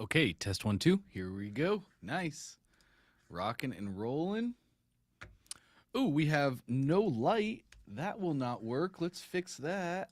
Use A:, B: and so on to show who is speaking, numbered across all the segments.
A: Okay, test 1, 2. Here we go. Nice. Rocking and rolling. Ooh, we have no light. That will not work. Let's fix that.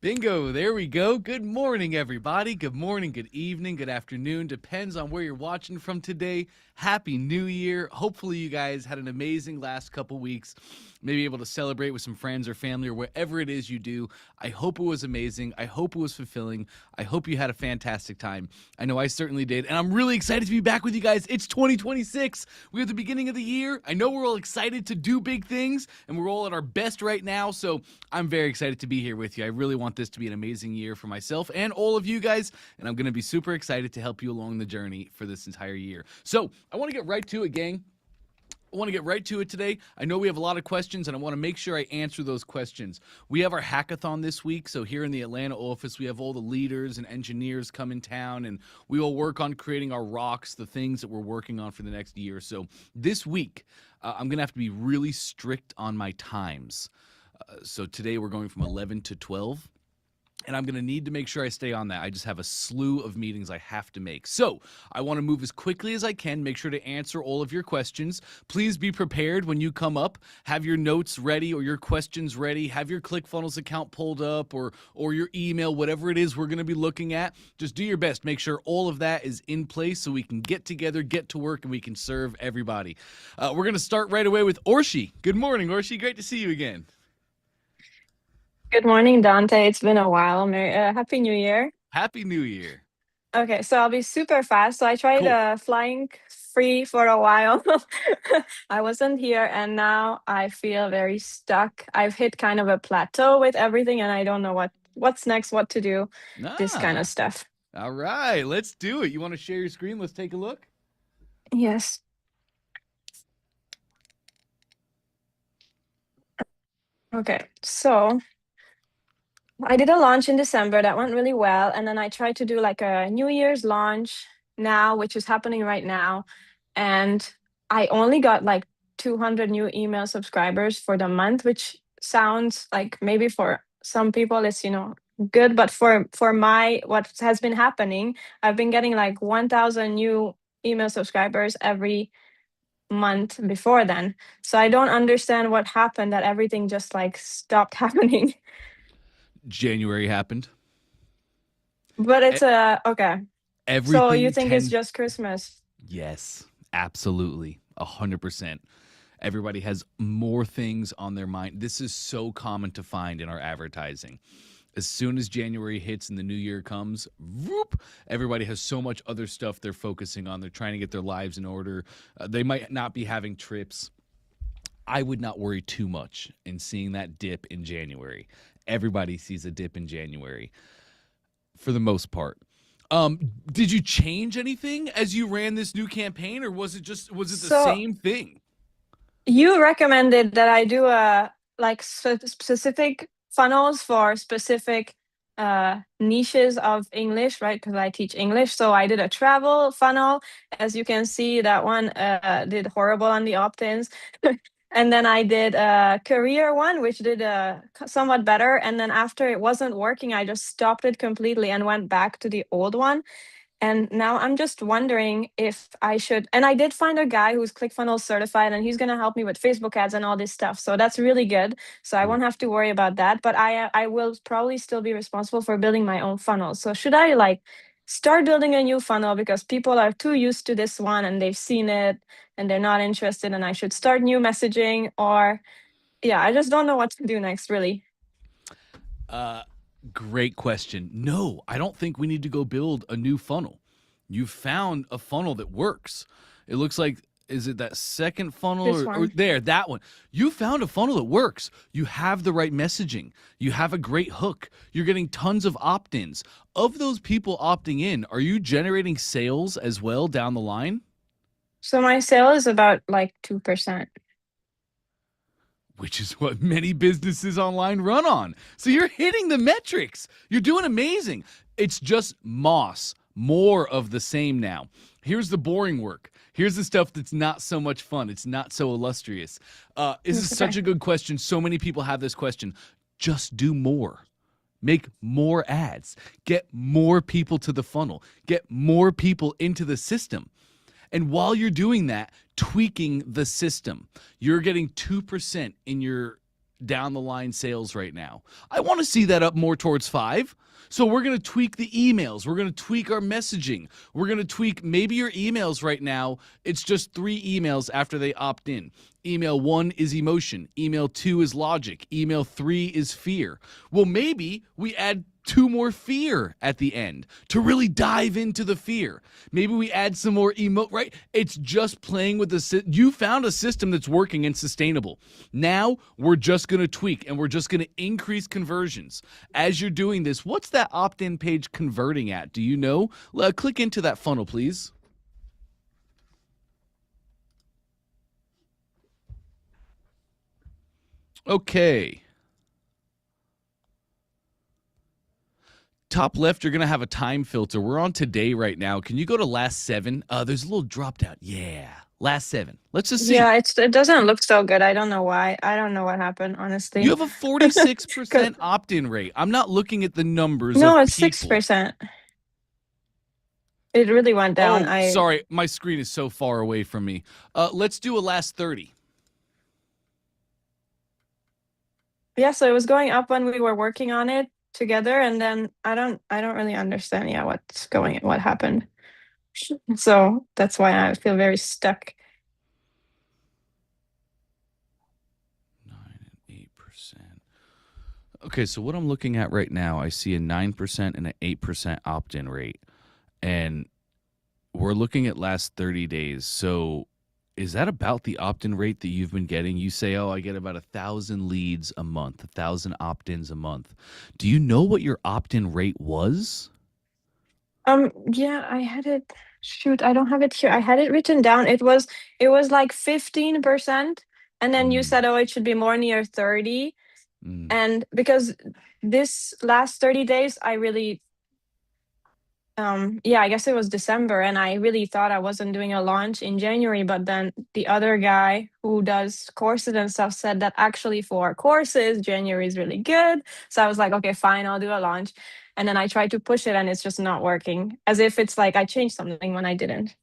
A: Bingo, there we go. Good morning, everybody. Good morning, good evening, good afternoon. Depends on where you're watching from today. Happy New Year. Hopefully you guys had an amazing last couple weeks. Maybe able to celebrate with some friends or family or whatever it is you do. I hope it was amazing. I hope it was fulfilling. I hope you had a fantastic time. I know I certainly did. And I'm really excited to be back with you guys. It's 2026. We're at the beginning of the year. I know we're all excited to do big things and we're all at our best right now. So I'm very excited to be here with you. I really want this to be an amazing year for myself and all of you guys. And I'm going to be super excited to help you along the journey for this entire year. So I want to get right to it, gang. I want to get right to it today. I know we have a lot of questions, and I want to make sure I answer those questions. We have our hackathon this week, so here in the Atlanta office, we have all the leaders and engineers come in town, and we all work on creating our rocks, the things that we're working on for the next year. So this week, I'm going to have to be really strict on my times. So today we're going from 11 to 12. And I'm going to need to make sure I stay on that. I just have a slew of meetings I have to make. So I want to move as quickly as I can, make sure to answer all of your questions. Please be prepared when you come up. Have your notes ready or your questions ready. Have your ClickFunnels account pulled up or your email, whatever it is we're going to be looking at. Just do your best. Make sure all of that is in place so we can get together, get to work, and we can serve everybody. We're going to start right away with Orshi. Good morning, Orshi. Great to see you again.
B: Good morning, Dante. It's been a while. Happy New Year.
A: Happy New Year.
B: Okay, so I'll be super fast. So I tried
A: Cool.
B: flying free for a while. I wasn't here, and now I feel very stuck. I've hit kind of a plateau with everything, and I don't know what's next, what to do, this kind of stuff.
A: All right, let's do it. You want to share your screen? Let's take a look.
B: Yes. Okay, so I did a launch in December that went really well. And then I tried to do like a New Year's launch now, which is happening right now. And I only got like 200 new email subscribers for the month, which sounds like maybe for some people it's, good. But for what has been happening, I've been getting like 1,000 new email subscribers every month before then. So I don't understand what happened, that everything just like stopped happening.
A: January happened.
B: But it's okay. So you think it's just Christmas?
A: Yes, absolutely. 100%. Everybody has more things on their mind. This is so common to find in our advertising. As soon as January hits and the new year comes, whoop, everybody has so much other stuff they're focusing on. They're trying to get their lives in order. They might not be having trips. I would not worry too much in seeing that dip in January. Everybody sees a dip in January for the most part. Did you change anything as you ran this new campaign, or was it the same thing?
B: You recommended that I do specific funnels for specific niches of English, right? Because I teach English. So I did a travel funnel. As you can see, that one did horrible on the opt-ins. And then I did a career one, which did somewhat better. And then after it wasn't working, I just stopped it completely and went back to the old one. And now I'm just wondering if I should. And I did find a guy who's ClickFunnels certified, and he's going to help me with Facebook ads and all this stuff. So that's really good. So I won't have to worry about that. But I will probably still be responsible for building my own funnel. So should I start building a new funnel because people are too used to this one and they've seen it and they're not interested, and I should start new messaging? Or I just don't know what to do next, really.
A: Great question. No, I don't think we need to go build a new funnel. You found a funnel that works. It looks like, is it that second funnel or there, that one? You found a funnel that works. You have the right messaging. You have a great hook. You're getting tons of opt-ins. Of those people opting in, are you generating sales as well down the line?
B: So my sale is about 2%.
A: Which is what many businesses online run on. So you're hitting the metrics. You're doing amazing. It's just moss, more of the same now. Here's the boring work. Here's the stuff that's not so much fun. It's not so illustrious. This is such a good question. So many people have this question. Just do more. Make more ads, get more people to the funnel, get more people into the system. And while you're doing that, tweaking the system, you're getting 2% in your down the line sales right now. I want to see that up more towards 5. So we're going to tweak the emails. We're going to tweak our messaging. We're going to tweak maybe your emails right now. It's just 3 emails after they opt in. Email 1 is emotion. Email 2 is logic. Email 3 is fear. Well, maybe we add 2 more fear at the end to really dive into the fear. Maybe we add some more right? It's just playing with the you found a system that's working and sustainable. Now we're just going to tweak and we're just going to increase conversions. As you're doing this, what's that opt-in page converting at? Do you know? Click into that funnel, please. Okay. Top left, you're going to have a time filter. We're on today right now. Can you go to last 7? There's a little drop down. Yeah, last 7. Let's just see.
B: Yeah, it doesn't look so good. I don't know why. I don't know what happened, honestly.
A: You have a 46% opt-in rate. I'm not looking at the numbers.
B: No, it's 6%. It really went down.
A: Sorry, my screen is so far away from me. Let's do a last 30.
B: Yeah, so it was going up when we were working on it together, and then I don't really understand what happened. So that's why I feel very stuck.
A: 9 and 8%. Okay, so what I'm looking at right now, I see a 9% and an 8% opt-in rate, and we're looking at last 30 days. So is that about the opt-in rate that you've been getting? You say, oh, I get about 1,000 leads a month, 1,000 opt-ins a month. Do you know what your opt-in rate was?
B: Yeah, I had it. Shoot, I don't have it here. I had it written down. It was like 15%, and then you said, oh, it should be more near 30. And because this last 30 days, I really I guess it was December, and I really thought I wasn't doing a launch in January, but then the other guy who does courses and stuff said that actually for courses, January is really good. So I was like, okay, fine, I'll do a launch. And then I tried to push it and it's just not working, as if it's like I changed something when I didn't.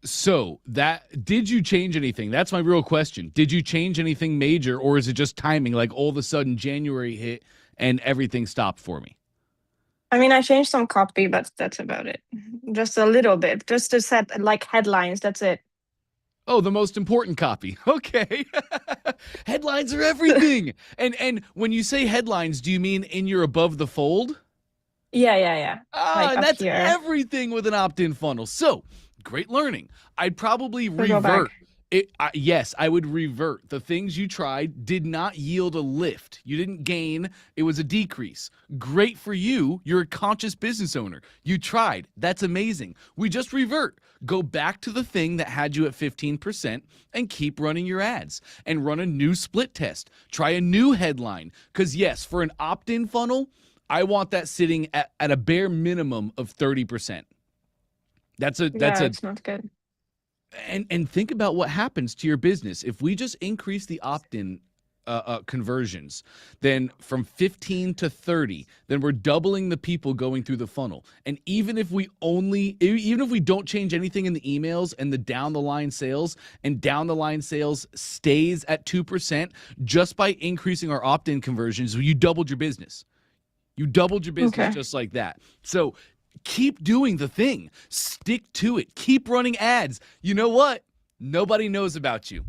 A: So did you change anything? That's my real question. Did you change anything major, or is it just timing? Like all of a sudden January hit and everything stopped for me?
B: I mean, I changed some copy, but that's about it. Just a little bit, just to set like headlines. That's it.
A: Oh, the most important copy. Okay. Headlines are everything. And when you say headlines, do you mean in your above the fold?
B: Yeah.
A: Like that's here. Everything with an opt-in funnel. So great learning. I'd probably revert. Yes, I would revert. The things you tried did not yield a lift. You didn't gain. It was a decrease. Great for you. You're a conscious business owner. You tried. That's amazing. We just revert. Go back to the thing that had you at 15% and keep running your ads and run a new split test. Try a new headline. Because yes, for an opt-in funnel, I want that sitting at a bare minimum of 30%.
B: It's not good.
A: And think about what happens to your business. If we just increase the opt-in conversions, then from 15 to 30, then we're doubling the people going through the funnel. And even if we don't change anything in the emails and the down the line sales, and down the line sales stays at 2%, just by increasing our opt-in conversions, you doubled your business. You doubled your business just like that. So keep doing the thing. Stick to it. Keep running ads. You know what? Nobody knows about you.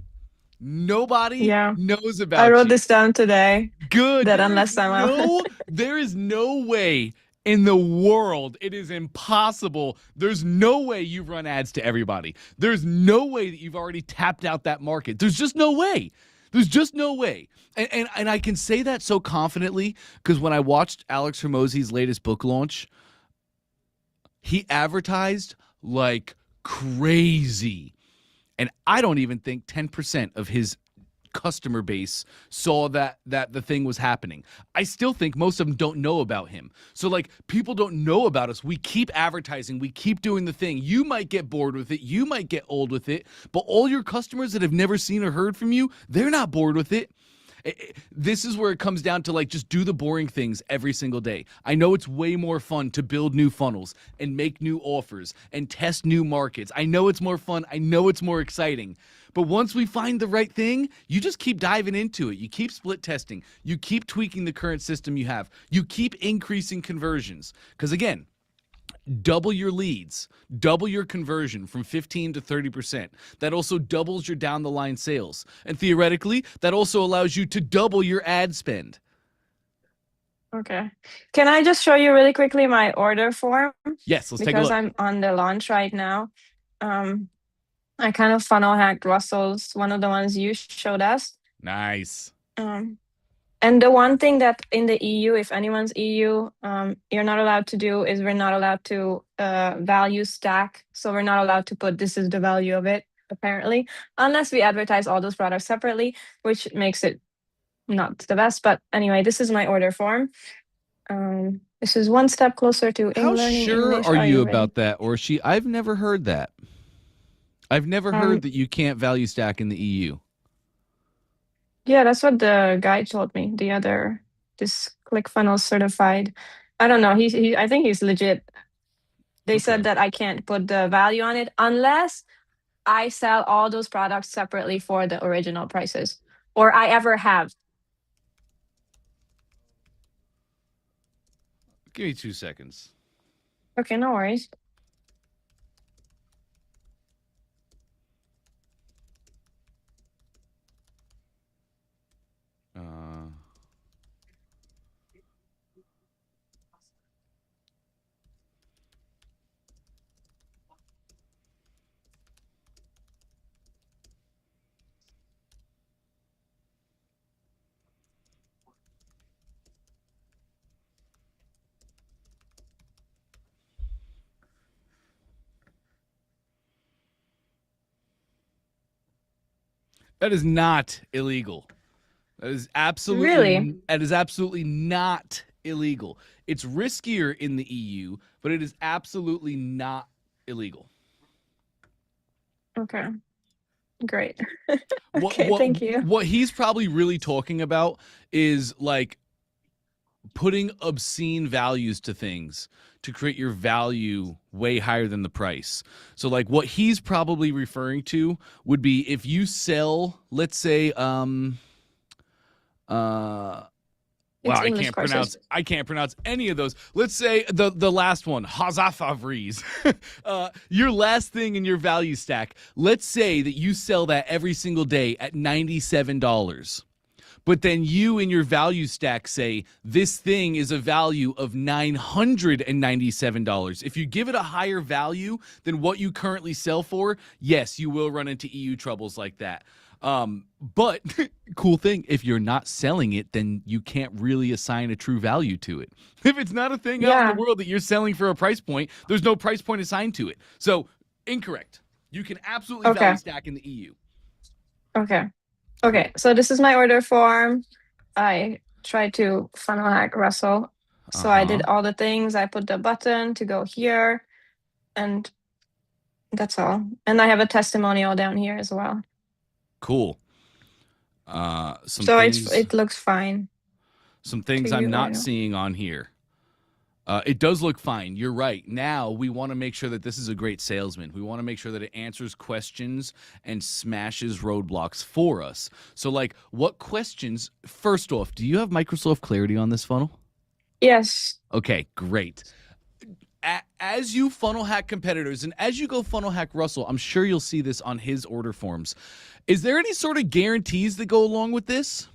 A: Nobody knows about you.
B: I wrote this down today.
A: Good.
B: That unless I'm out.
A: There is no way in the world. It is impossible. There's no way you run ads to everybody. There's no way that you've already tapped out that market. There's just no way. There's just no way. And I can say that so confidently because when I watched Alex Hormozi's latest book launch, he advertised like crazy. And I don't even think 10% of his customer base saw that the thing was happening. I still think most of them don't know about him. So like people don't know about us. We keep advertising. We keep doing the thing. You might get bored with it. You might get old with it. But all your customers that have never seen or heard from you, they're not bored with it. This is where it comes down to like just do the boring things every single day. I know it's way more fun to build new funnels and make new offers and test new markets. I know it's more fun. I know it's more exciting. But once we find the right thing, you just keep diving into it. You keep split testing. You keep tweaking the current system you have. You keep increasing conversions. Because again, double your leads, double your conversion from 15 to 30%. That also doubles your down the line sales. And theoretically, that also allows you to double your ad spend.
B: Okay. Can I just show you really quickly my order form?
A: Yes, let's take a
B: Because
A: look.
B: I'm on the launch right now. I kind of funnel hacked Russell's, one of the ones you showed us.
A: Nice.
B: And the one thing that in the EU, if anyone's EU, you're not allowed to do is we're not allowed to value stack. So we're not allowed to put this is the value of it, apparently, unless we advertise all those products separately, which makes it not the best. But anyway, this is my order form. This is one step closer to
A: How
B: learning
A: sure
B: English.
A: are you
B: ready?
A: about that, Orshi? I've never heard that. I've never heard that you can't value stack in the EU.
B: Yeah, that's what the guy told me. This ClickFunnels certified. I don't know. I think he's legit. They said that I can't put the value on it unless I sell all those products separately for the original prices, or I ever have.
A: Give me 2 seconds.
B: Okay, no worries. That is not illegal. That is absolutely not illegal. It's riskier in the EU, but it is absolutely not illegal. Okay. Great. Okay, thank you.
A: What he's probably really talking about is like putting obscene values to things to create your value way higher than the price. So like what he's probably referring to would be if you sell, let's say, wow, I can't pronounce any of those. Let's say the last one, Hazafavries. Your last thing in your value stack. Let's say that you sell that every single day at $97. But then you in your value stack say this thing is a value of $997. If you give it a higher value than what you currently sell for, yes, you will run into EU troubles like that. But cool thing, if you're not selling it, then you can't really assign a true value to it. If it's not a thing out in the world that you're selling for a price point, there's no price point assigned to it. So incorrect. You can absolutely value stack in the EU.
B: Okay, so this is my order form. I tried to funnel hack Russell. So I did all the things. I put the button to go here, and that's all. And I have a testimonial down here as well.
A: Cool.
B: It looks fine.
A: Some things I'm not seeing on here. It does look fine. You're right. Now we want to make sure that this is a great salesman. We want to make sure that it answers questions and smashes roadblocks for us. So like what questions, first off, do you have Microsoft Clarity on this funnel?
B: Yes.
A: Okay, great. As you funnel hack competitors and as you go funnel hack Russell, I'm sure you'll see this on his order forms. Is there any sort of guarantees that go along with this?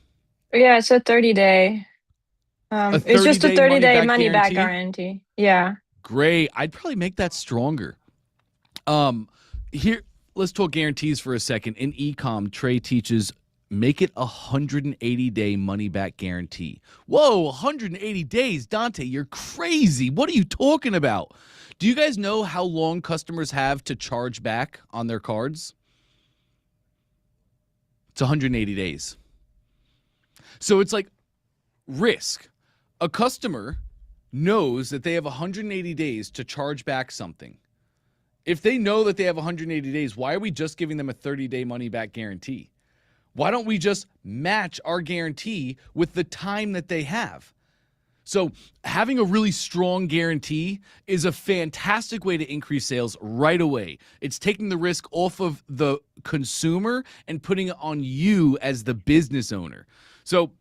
B: Yeah, it's a 30-day. It's just a 30-day money back guarantee. Yeah.
A: Great. I'd probably make that stronger. Here, let's talk guarantees for a second. In ecom, Trey teaches make it 180-day money back guarantee. Whoa, 180 days, Dante, you're crazy. What are you talking about? Do you guys know how long customers have to charge back on their cards? It's 180 days. So it's like risk. A customer knows that they have 180 days to charge back something. If they know that they have 180 days, why are we just giving them a 30-day money back guarantee? Why don't we just match our guarantee with the time that they have? So having a really strong guarantee is a fantastic way to increase sales right away. It's taking the risk off of the consumer and putting it on you as the business owner. So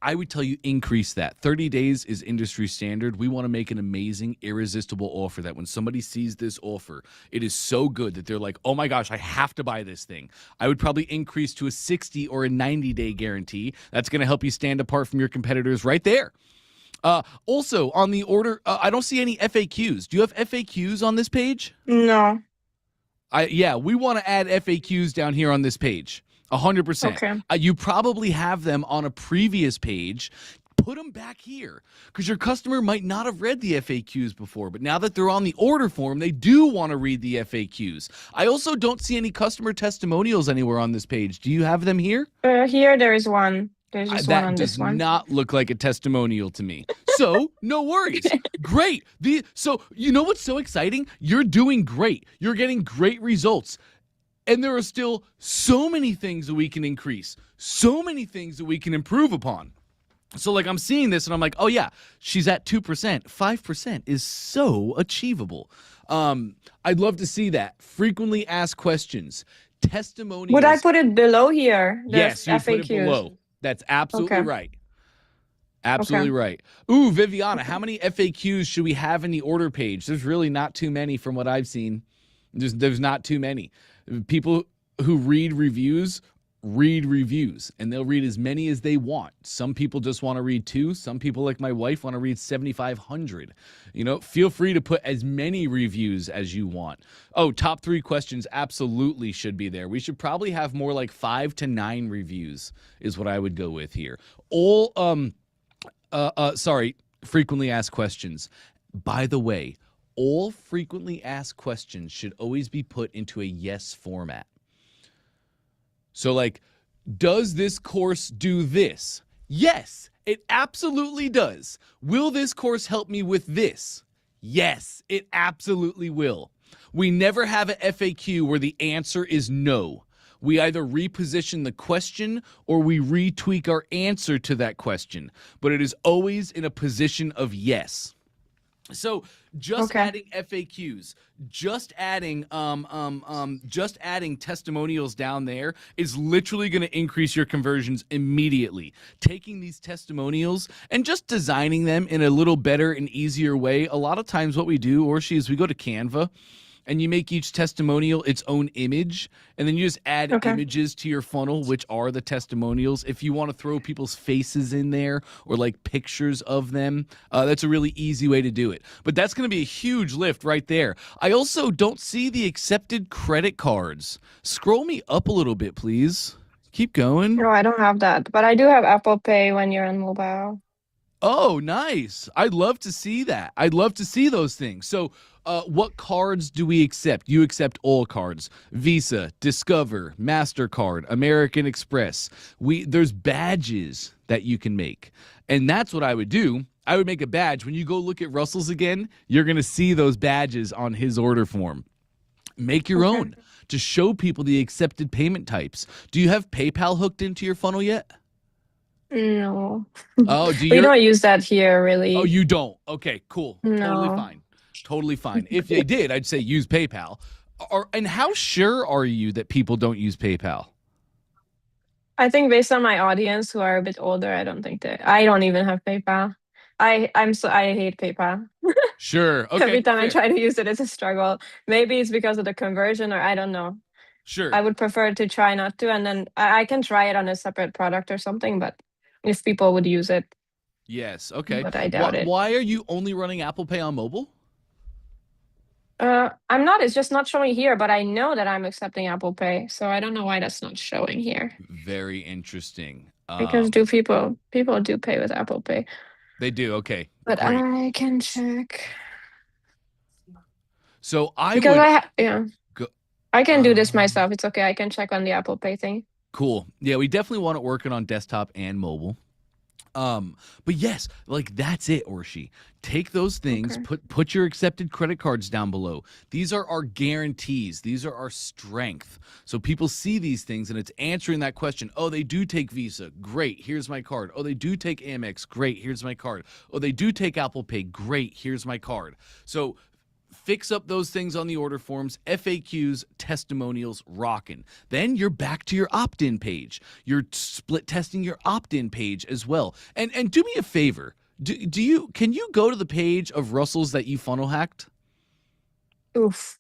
A: I would tell you increase that. 30 days is industry standard. We want to make an amazing, irresistible offer that when somebody sees this offer, it is so good that they're like, oh my gosh, I have to buy this thing. I would probably increase to a 60 or a 90-day guarantee. That's going to help you stand apart from your competitors right there. Also, on the order, I don't see any FAQs. Do you have FAQs on this page?
B: No.
A: Yeah, we want to add FAQs down here on this page. 100%.
B: Okay.
A: You probably have them on a previous page. Put them back here because your customer might not have read the FAQs before, but now that they're on the order form, they do want to read the FAQs. I also don't see any customer testimonials anywhere on this page. Do you have them here?
B: Here there is one. There's just one on this one.
A: That does not look like a testimonial to me. So, no worries. Great. So, you know what's so exciting? You're doing great. You're getting great results. And there are still so many things that we can increase, so many things that we can improve upon. So, like, I'm seeing this and I'm like, oh, yeah, she's at 2%. 5% is so achievable. I'd love to see that. Frequently asked questions, testimonials.
B: Would I put it below here?
A: Yes, you
B: FAQs.
A: put it below. That's absolutely
B: Okay.
A: right. Absolutely right. Ooh, Viviana, how many FAQs should we have in the order page? There's really not too many from what I've seen. There's not too many. People who read reviews, and they'll read as many as they want. Some people just want to read 2. Some people, like my wife, want to read 7,500. You know, feel free to put as many reviews as you want. Oh, top 3 questions absolutely should be there. We should probably have more like 5 to 9 reviews is what I would go with here. All, frequently asked questions. By the way, all frequently asked questions should always be put into a yes format. So, like, does this course do this? Yes, it absolutely does. Will this course help me with this? Yes, it absolutely will. We never have an FAQ where the answer is no. We either reposition the question or we retweak our answer to that question, but it is always in a position of yes. So just adding FAQs, just adding testimonials down there is literally going to increase your conversions immediately. Taking these testimonials and just designing them in a little better and easier way. A lot of times what we do, Orshi, is we go to Canva and you make each testimonial its own image, and then you just add images to your funnel, which are the testimonials. If you want to throw people's faces in there or like pictures of them, that's a really easy way to do it. But that's going to be a huge lift right there. I also don't see the accepted credit cards. Scroll me up a little bit, please. Keep going.
B: No, I don't have that, but I do have Apple Pay when you're on mobile.
A: Oh, nice. I'd love to see that. I'd love to see those things. So what cards do we accept? You accept all cards. Visa, Discover, MasterCard, American Express. There's badges that you can make. And that's what I would do. I would make a badge. When you go look at Russell's again, you're going to see those badges on his order form. Make your own to show people the accepted payment types. Do you have PayPal hooked into your funnel yet?
B: No.
A: Oh,
B: we don't use that here, really.
A: Oh, you don't? Okay, cool.
B: No.
A: Totally fine. Totally fine. If they did, I'd say use PayPal. And how sure are you that people don't use PayPal?
B: I think based on my audience who are a bit older, I don't think I don't even have PayPal. I hate PayPal.
A: Sure. Okay.
B: Every time I try to use it, it's a struggle. Maybe it's because of the conversion, or I don't know.
A: Sure.
B: I would prefer to try not to, and then I can try it on a separate product or something, but if people would use it.
A: Yes. Okay.
B: But I doubt it.
A: Why are you only running Apple Pay on mobile?
B: I'm not. It's just not showing here, but I know that I'm accepting Apple Pay, so I don't know why that's not showing here.
A: Very interesting.
B: Because people do pay with Apple Pay.
A: They do. Okay.
B: But
A: great.
B: I can check.
A: So I
B: can do this myself. It's okay. I can check on the Apple Pay thing.
A: Cool. Yeah, we definitely want it working on desktop and mobile. But yes, like that's it, Orshi. Take those things,
B: Okay.
A: put your accepted credit cards down below. These are our guarantees. These are our strength. So people see these things and it's answering that question. Oh, they do take Visa. Great. Here's my card. Oh, they do take Amex. Great. Here's my card. Oh, they do take Apple Pay. Great. Here's my card. So fix up those things on the order forms, FAQs, testimonials, rockin'. Then you're back to your opt-in page. You're split testing your opt-in page as well. And do me a favor. Can you go to the page of Russell's that you funnel hacked?
B: Oof.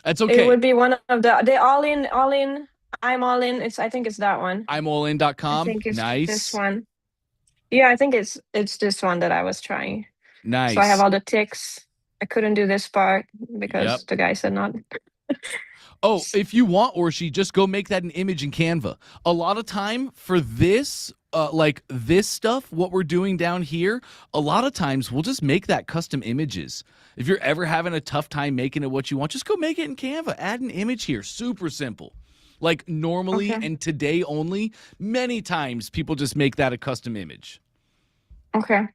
A: That's
B: It
A: okay.
B: would be one of the all in. I'm all in. I think it's that one.
A: I'mAllIn.com.
B: I think it's
A: Nice.
B: this one. Yeah, I think it's this one that I was trying.
A: Nice.
B: So I have all the ticks. I couldn't do this part because
A: Yep.
B: the guy said not.
A: Oh, if you want, Orshi, just go make that an image in Canva. A lot of time for this, like this stuff, what we're doing down here, a lot of times we'll just make that custom images. If you're ever having a tough time making it what you want, just go make it in Canva. Add an image here. Super simple. Like normally
B: Okay.
A: and today only, many times people just make that a custom image.
B: Okay.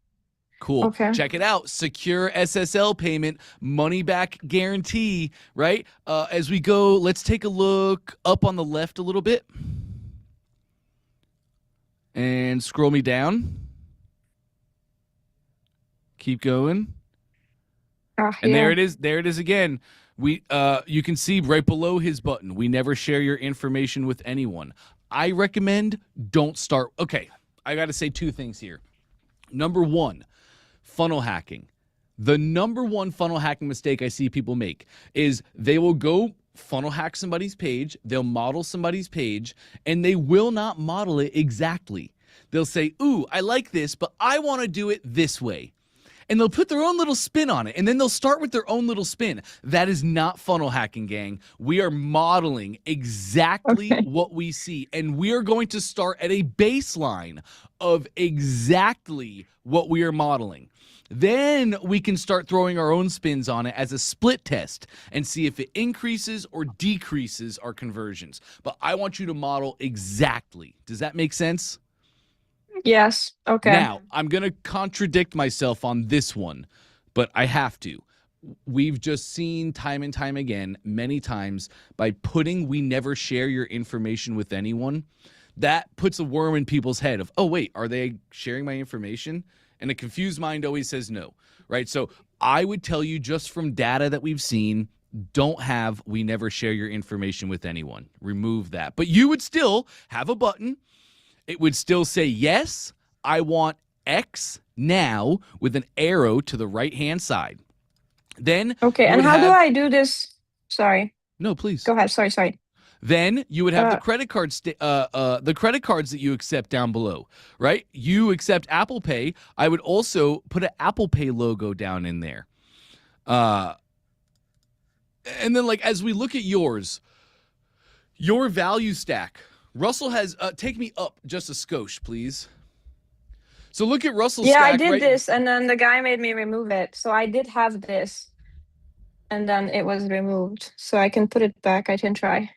A: Cool.
B: Okay.
A: Check it out. Secure SSL payment, money back guarantee, right? As we go, let's take a look up on the left a little bit. And scroll me down. Keep going. And there it is. There it is again. You can see right below his button, we never share your information with anyone. I recommend don't start. Okay, I got to say two things here. Number one, funnel hacking. The number one funnel hacking mistake I see people make is they will go funnel hack somebody's page, they'll model somebody's page, and they will not model it exactly. They'll say, ooh, I like this, but I want to do it this way. And they'll put their own little spin on it, and then they'll start with their own little spin. That is not funnel hacking, gang. We are modeling exactly what we see, and we are going to start at a baseline of exactly what we are modeling. Then we can start throwing our own spins on it as a split test and see if it increases or decreases our conversions. But I want you to model exactly. Does that make sense?
B: Yes. Okay.
A: Now, I'm going to contradict myself on this one, but I have to. We've just seen time and time again, many times, by putting we never share your information with anyone, that puts a worm in people's head of, oh, wait, are they sharing my information? And a confused mind always says no, right? So I would tell you just from data that we've seen, don't have we never share your information with anyone. Remove that. But you would still have a button. It would still say, yes, I want X now with an arrow to the right-hand side. Then
B: okay, and how do I do this? Sorry.
A: No, please.
B: Go ahead. Sorry.
A: Then you would have the credit cards that you accept down below, right? You accept Apple Pay. I would also put an Apple Pay logo down in there. And then, like, as we look at yours, your value stack. Russell has, take me up just a skosh, please. So look at Russell's stack.
B: Yeah, I did this, and then the guy made me remove it. So I did have this, and then it was removed. So I can put it back. I can try.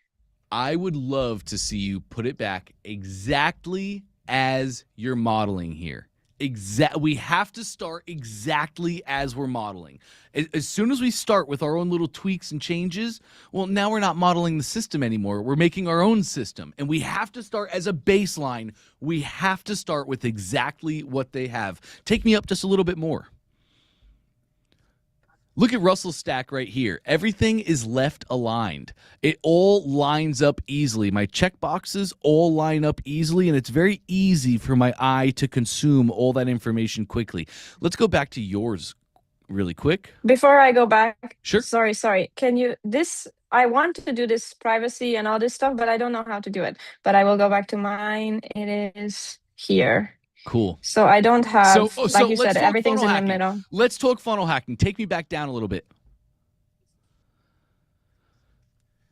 A: I would love to see you put it back exactly as you're modeling here. We have to start exactly as we're modeling. As soon as we start with our own little tweaks and changes, well, now we're not modeling the system anymore. We're making our own system. And we have to start as a baseline. We have to start with exactly what they have. Take me up just a little bit more. Look at Russell's stack right here. Everything is left aligned. It all lines up easily. My checkboxes all line up easily, and it's very easy for my eye to consume all that information quickly. Let's go back to yours really quick.
B: Before I go back,
A: sure.
B: Sorry. Can you I want to do this privacy and all this stuff, but I don't know how to do it. But I will go back to mine. It is here.
A: Cool.
B: So I don't have, like you said, everything's in the middle.
A: Let's talk funnel hacking. Take me back down a little bit.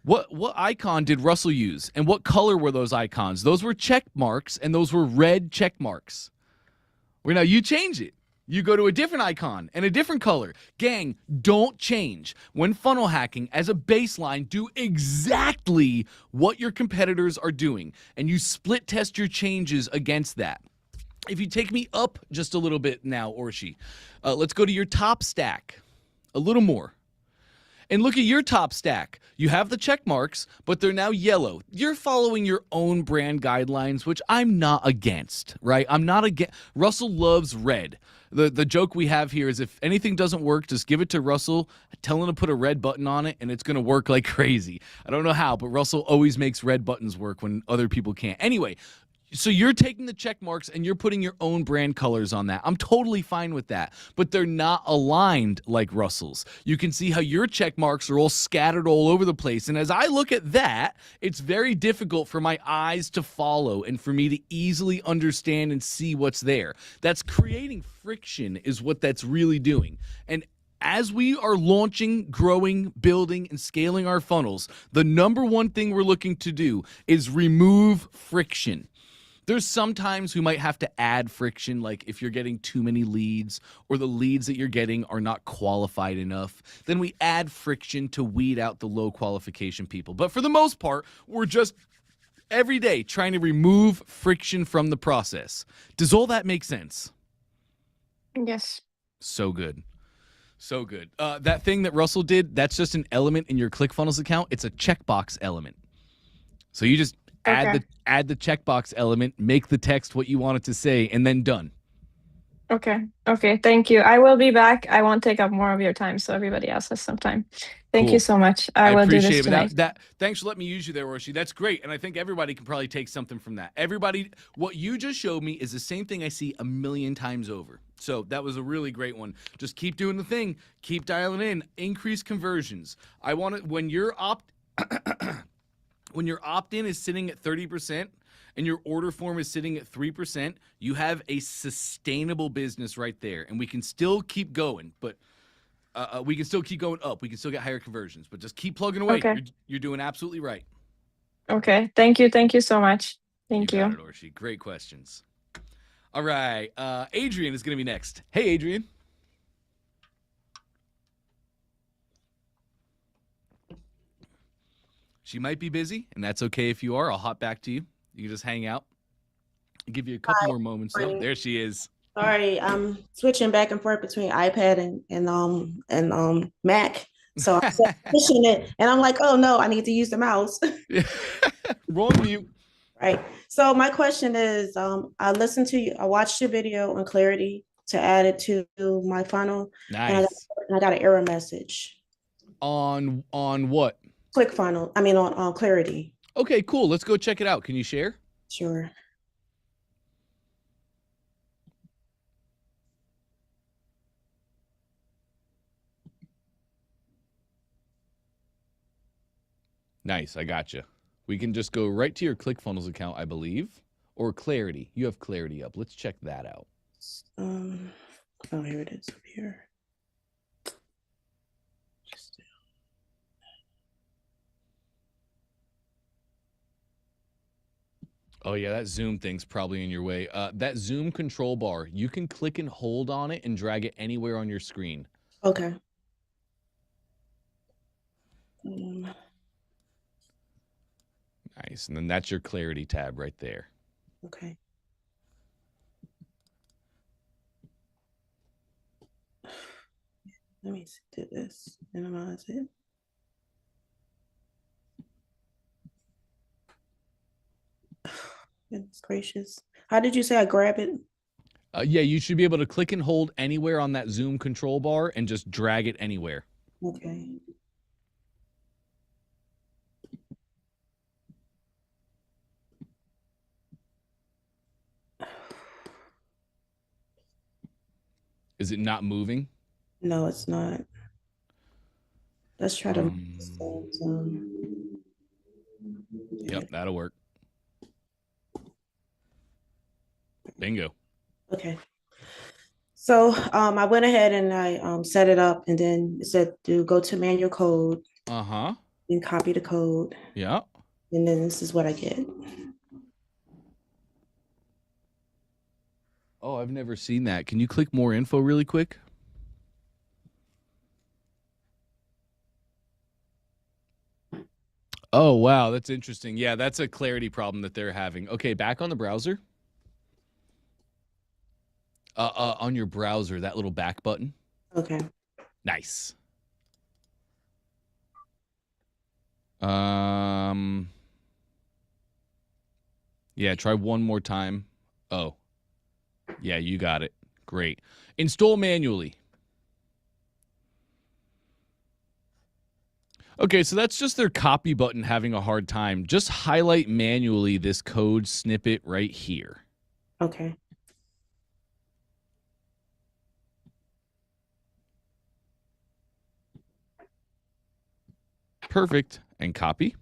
A: What icon did Russell use? And what color were those icons? Those were check marks, and those were red check marks. Well, now you change it. You go to a different icon and a different color. Gang, don't change. When funnel hacking, as a baseline, do exactly what your competitors are doing, and you split test your changes against that. If you take me up just a little bit now, Orshi, let's go to your top stack. A little more. And look at your top stack. You have the check marks, but they're now yellow. You're following your own brand guidelines, which I'm not against, right? I'm not against. Russell loves red. The joke we have here is if anything doesn't work, just give it to Russell, tell him to put a red button on it, and it's going to work like crazy. I don't know how, but Russell always makes red buttons work when other people can't. Anyway, so you're taking the check marks and you're putting your own brand colors on that. I'm totally fine with that, but they're not aligned like Russell's. You can see how your check marks are all scattered all over the place. And as I look at that, it's very difficult for my eyes to follow and for me to easily understand and see what's there. That's creating friction is what that's really doing. And as we are launching, growing, building, and scaling our funnels, the number one thing we're looking to do is remove friction. There's sometimes we might have to add friction, like if you're getting too many leads or the leads that you're getting are not qualified enough, then we add friction to weed out the low qualification people. But for the most part, we're just every day trying to remove friction from the process. Does all that make sense?
B: Yes.
A: So good. So good. That thing that Russell did, that's just an element in your ClickFunnels account. It's a checkbox element. So you just add the checkbox element, make the text what you want it to say, and then done.
B: Okay. Thank you. I will be back. I won't take up more of your time, so everybody else has some time. Thank you so much. I will do this tonight.
A: Thanks for letting me use you there, Orshi. That's great, and I think everybody can probably take something from that. Everybody, what you just showed me is the same thing I see a million times over. So that was a really great one. Just keep doing the thing. Keep dialing in. Increase conversions. I want it when your opt-in is sitting at 30% and your order form is sitting at 3%, you have a sustainable business right there. And we can still keep going, but we can still keep going up. We can still get higher conversions, but just keep plugging away.
B: Okay.
A: You're doing absolutely right.
B: Okay. Thank you. Thank you so much. Thank you.
A: Got it, Orshi. Great questions. All right. Adrian is going to be next. Hey, Adrian. She might be busy, and that's okay if you are. I'll hop back to you. You can just hang out. I'll give you a couple more moments, though. There she is.
C: Sorry, I'm switching back and forth between iPad and Mac. So I'm pushing it, and I'm like, oh no, I need to use the mouse.
A: Wrong mute.
C: Right. So my question is, I watched your video on Clarity to add it to my funnel.
A: Nice.
C: And I got an error message.
A: On what?
C: ClickFunnels. I mean, on Clarity.
A: Okay, cool. Let's go check it out. Can you share?
C: Sure.
A: Nice. I gotcha. We can just go right to your ClickFunnels account, I believe, or Clarity. You have Clarity up. Let's check that out.
C: Oh, here it is up here.
A: Oh, yeah, that Zoom thing's probably in your way. That Zoom control bar, you can click and hold on it and drag it anywhere on your screen.
C: Okay.
A: Nice. And then that's your Clarity tab right there.
C: Okay. Let me do this. Minimize it. Goodness gracious. How did you say I grab it?
A: Yeah, you should be able to click and hold anywhere on that Zoom control bar and just drag it anywhere.
C: Okay.
A: Is it not moving?
C: No, it's not. Let's try to.
A: Yep, that'll work. Bingo.
C: Okay. So I went ahead and I set it up, and then it said to go to manual code.
A: Uh-huh.
C: And copy the code.
A: Yeah.
C: And then this is what I get.
A: Oh, I've never seen that. Can you click more info really quick? Oh, wow. That's interesting. Yeah, that's a clarity problem that they're having. Okay, back on the browser. On your browser, that little back button.
C: Okay.
A: Nice. Yeah, try one more time. Oh. Yeah, you got it. Great. Install manually. Okay, so that's just their copy button having a hard time. Just highlight manually this code snippet right here.
C: Okay.
A: Perfect. And copy.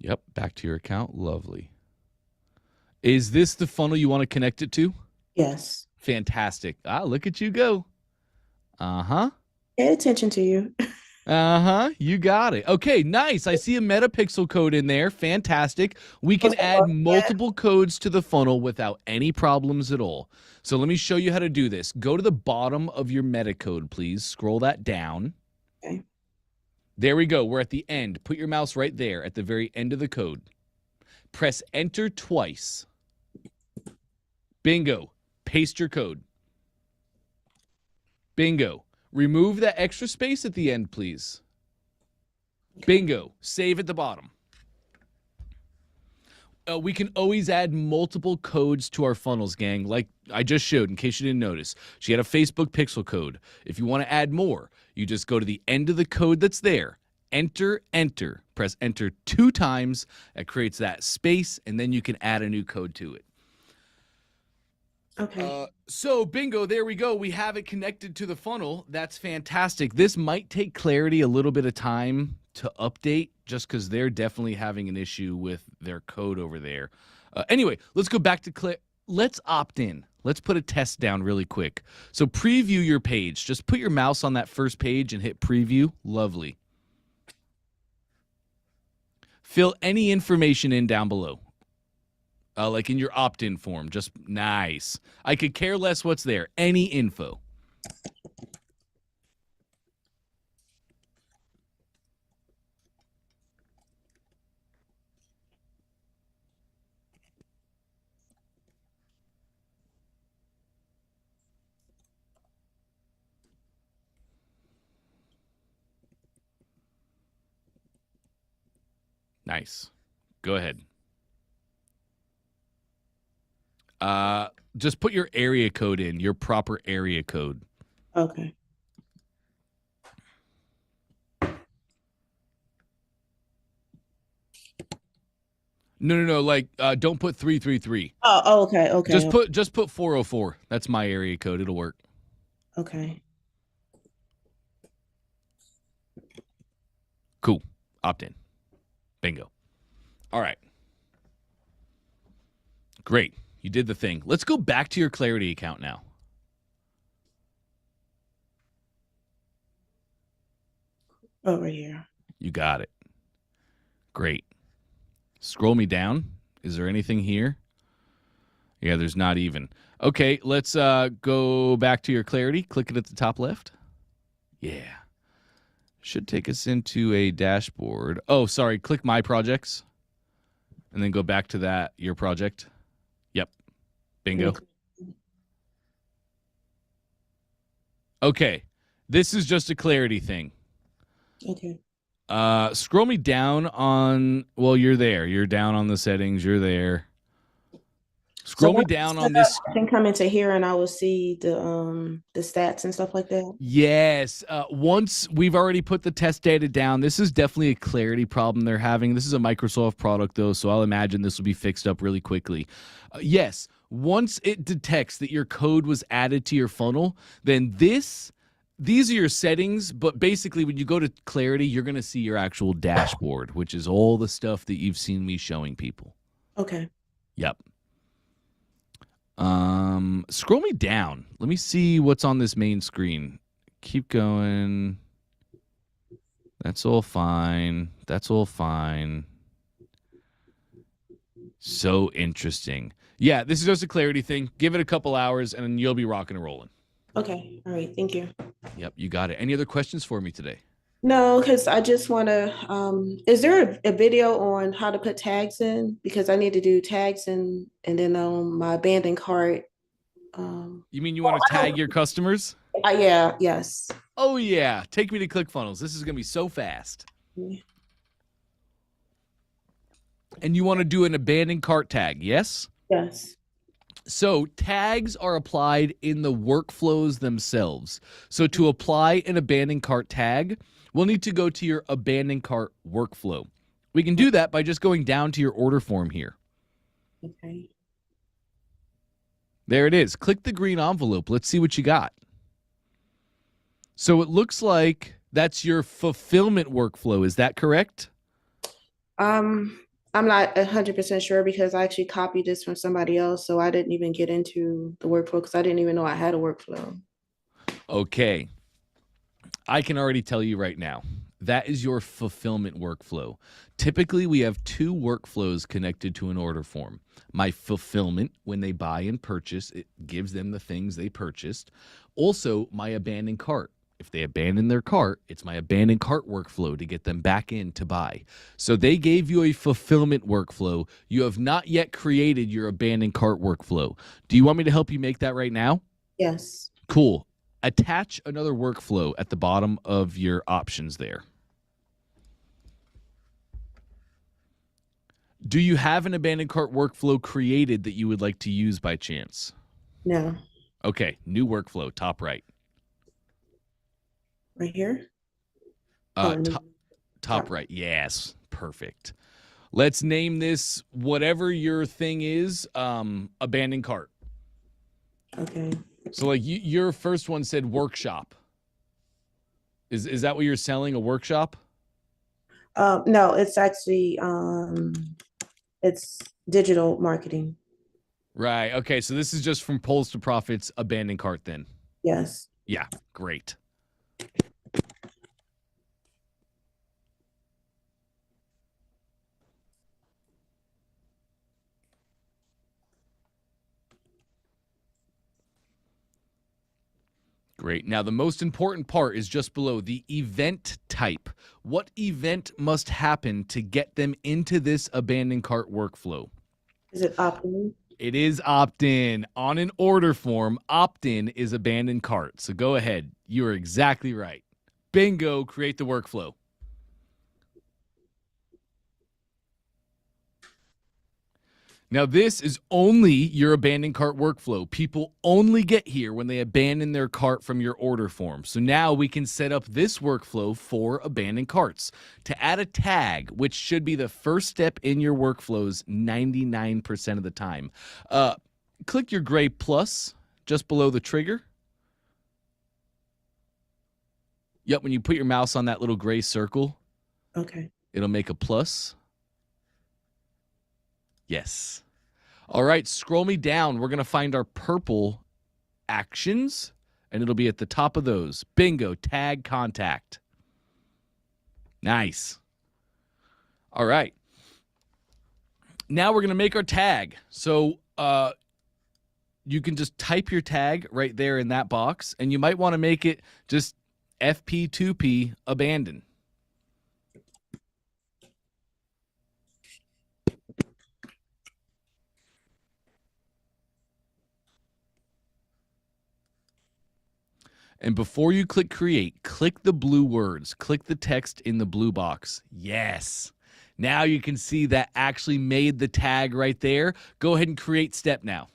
A: Yep, back to your account. Lovely. Is this the funnel you want to connect it to?
C: Yes.
A: Fantastic. Look at you go. Uh-huh.
C: Pay attention to you.
A: Uh-huh. You got it. Okay, nice. I see a metapixel code in there. Fantastic. We can add multiple codes to the funnel without any problems at all. So let me show you how to do this. Go to the bottom of your metacode, please. Scroll that down.
C: Okay.
A: There we go. We're at the end. Put your mouse right there at the very end of the code. Press enter twice. Bingo. Paste your code. Bingo. Remove that extra space at the end, please. Bingo. Save at the bottom. We can always add multiple codes to our funnels, gang, like I just showed, in case you didn't notice. She had a Facebook pixel code. If you want to add more, you just go to the end of the code that's there. Enter, enter. Press enter 2 times. That creates that space, and then you can add a new code to it.
C: Okay.
A: So bingo, there we go. We have it connected to the funnel. That's fantastic. This might take Clarity a little bit of time to update just because they're definitely having an issue with their code over there. Anyway, let's go back to let's opt in. Let's put a test down really quick. So preview your page. Just put your mouse on that first page and hit preview. Lovely. Fill any information in down below. Like in your opt-in form. Just nice. I could care less what's there. Any info. Nice. Go ahead. Just put your area code in, your proper area code.
C: Okay.
A: No. Like, don't put 333.
C: Oh, okay. Okay.
A: Just put 404. That's my area code. It'll work.
C: Okay.
A: Cool. Opt in. Bingo. All right. Great. You did the thing. Let's go back to your Clarity account now.
C: Over here.
A: You got it. Great. Scroll me down. Is there anything here? Yeah, there's not even. Okay, let's go back to your Clarity. Click it at the top left. Yeah. Should take us into a dashboard. Oh, sorry. Click My Projects. And then go back to that, your project. Yep. Bingo. Okay. This is just a Clarity thing.
C: Okay.
A: Scroll me down on, well, you're there. You're down on the settings. You're there. Scroll me down on this.
C: I can come into here and I will see the stats and stuff like that.
A: Yes. Once we've already put the test data down, this is definitely a Clarity problem they're having. This is a Microsoft product, though, so I'll imagine this will be fixed up really quickly. Yes. Once it detects that your code was added to your funnel, then these are your settings, but basically when you go to Clarity, you're going to see your actual dashboard, which is all the stuff that you've seen me showing people.
C: Okay.
A: Yep. Scroll me down. Let me see what's on this main screen. Keep going. That's all fine. That's all fine. So interesting. Yeah, this is just a Clarity thing. Give it a couple hours and you'll be rocking and rolling.
C: Okay. All right. Thank you.
A: Yep, you got it. Any other questions for me today?
C: No, because I just want to. Is there a video on how to put tags in? Because I need to do tags and then my abandoned cart.
A: You mean you want to tag your customers?
C: Yeah, yes.
A: Oh yeah, take me to ClickFunnels. This is going to be so fast. And you want to do an abandoned cart tag, yes?
C: Yes.
A: So tags are applied in the workflows themselves. So to apply an abandoned cart tag, we'll need to go to your abandoned cart workflow. We can do that by just going down to your order form here.
C: Okay.
A: There it is. Click the green envelope. Let's see what you got. So it looks like that's your fulfillment workflow. Is that correct?
C: I'm not 100% sure because I actually copied this from somebody else, so I didn't even get into the workflow because I didn't even know I had a workflow.
A: Okay. I can already tell you right now. That is your fulfillment workflow. Typically, we have two workflows connected to an order form. My fulfillment, when they buy and purchase, it gives them the things they purchased. Also, my abandoned cart. If they abandon their cart, it's my abandoned cart workflow to get them back in to buy. So they gave you a fulfillment workflow. You have not yet created your abandoned cart workflow. Do you want me to help you make that right now?
C: Yes.
A: Cool. Attach another workflow at the bottom of your options there. Do you have an abandoned cart workflow created that you would like to use by chance?
C: No.
A: Okay, new workflow, top right.
C: Right here?
A: Top right, yes, perfect. Let's name this whatever your thing is, abandoned cart.
C: Okay.
A: So like your first one said workshop. Is that what you're selling, a workshop?
C: No, it's actually it's digital marketing.
A: Right. Okay. So this is just from Polls to Profits, abandoned cart then.
C: Yes.
A: Yeah. Great. Great. Now, the most important part is just below the event type. What event must happen to get them into this abandoned cart workflow?
C: Is it opt-in?
A: It is opt-in. On an order form, opt-in is abandoned cart. So go ahead. You are exactly right. Bingo, create the workflow. Now, this is only your abandoned cart workflow. People only get here when they abandon their cart from your order form. So now we can set up this workflow for abandoned carts. To add a tag, which should be the first step in your workflows 99% of the time, click your gray plus just below the trigger. Yep, when you put your mouse on that little gray circle,
C: Okay.
A: it'll make a plus. Yes. All right, scroll me down. We're going to find our purple actions, and it'll be at the top of those. Bingo, tag contact. Nice. All right. Now we're going to make our tag. So you can just type your tag right there in that box, and you might want to make it just FP2P abandon. And before you click create, click the blue words. Click the text in the blue box. Yes. Now you can see that actually made the tag right there. Go ahead and create step now.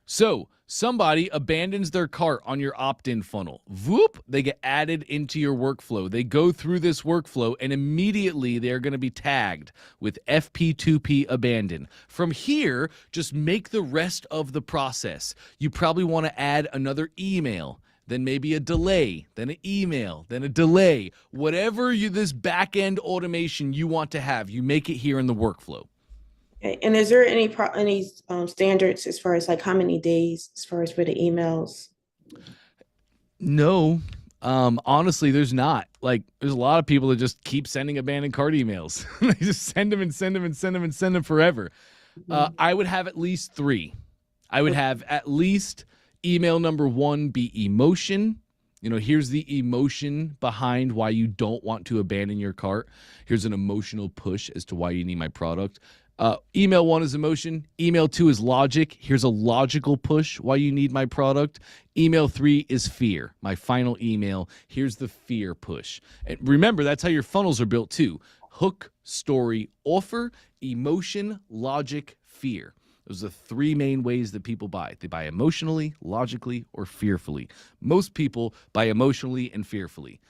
A: So somebody abandons their cart on your opt-in funnel. Whoop, they get added into your workflow. They go through this workflow and immediately they're going to be tagged with FP2P abandon. From here, just make the rest of the process. You probably want to add another email, then maybe a delay, then an email, then a delay. Whatever this back-end automation you want to have, you make it here in the workflow.
C: Okay. And is there any standards as far as like how many days as far as for the emails?
A: No, honestly, there's not. Like, there's a lot of people that just keep sending abandoned cart emails. They just send them and send them and send them and send them forever. I would have at least 3. I would have at least Email number 1 be emotion. Here's the emotion behind why you don't want to abandon your cart. Here's an emotional push as to why you need my product. Email 1 is emotion. Email 2 is logic. Here's a logical push why you need my product. Email 3 is fear. My final email. Here's the fear push. And remember, that's how your funnels are built too. Hook, story, offer, emotion, logic, fear. Those are the 3 main ways that people buy. They buy emotionally, logically, or fearfully. Most people buy emotionally and fearfully.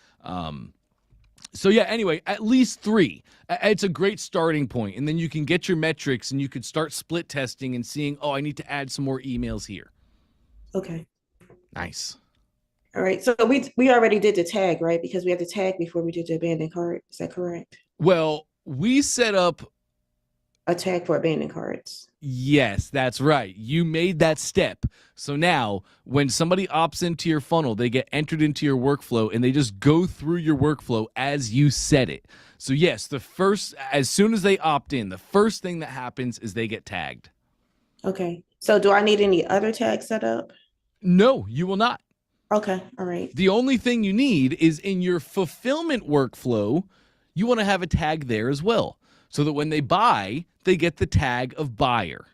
A: So yeah, anyway, at least 3. It's a great starting point. And then you can get your metrics and you could start split testing and seeing, I need to add some more emails here.
C: Okay.
A: Nice.
C: All right. So we already did the tag, right? Because we had the tag before we did the abandoned cart. Is that correct?
A: Well, we set up
C: a tag for abandoned carts.
A: Yes, that's right. You made that step. So now when somebody opts into your funnel, they get entered into your workflow and they just go through your workflow as you said it. So yes, as soon as they opt in, the first thing that happens is they get tagged.
C: Okay. So do I need any other tags set up?
A: No, you will not.
C: Okay. All right.
A: The only thing you need is in your fulfillment workflow, you want to have a tag there as well. So that when they buy, they get the tag of buyer.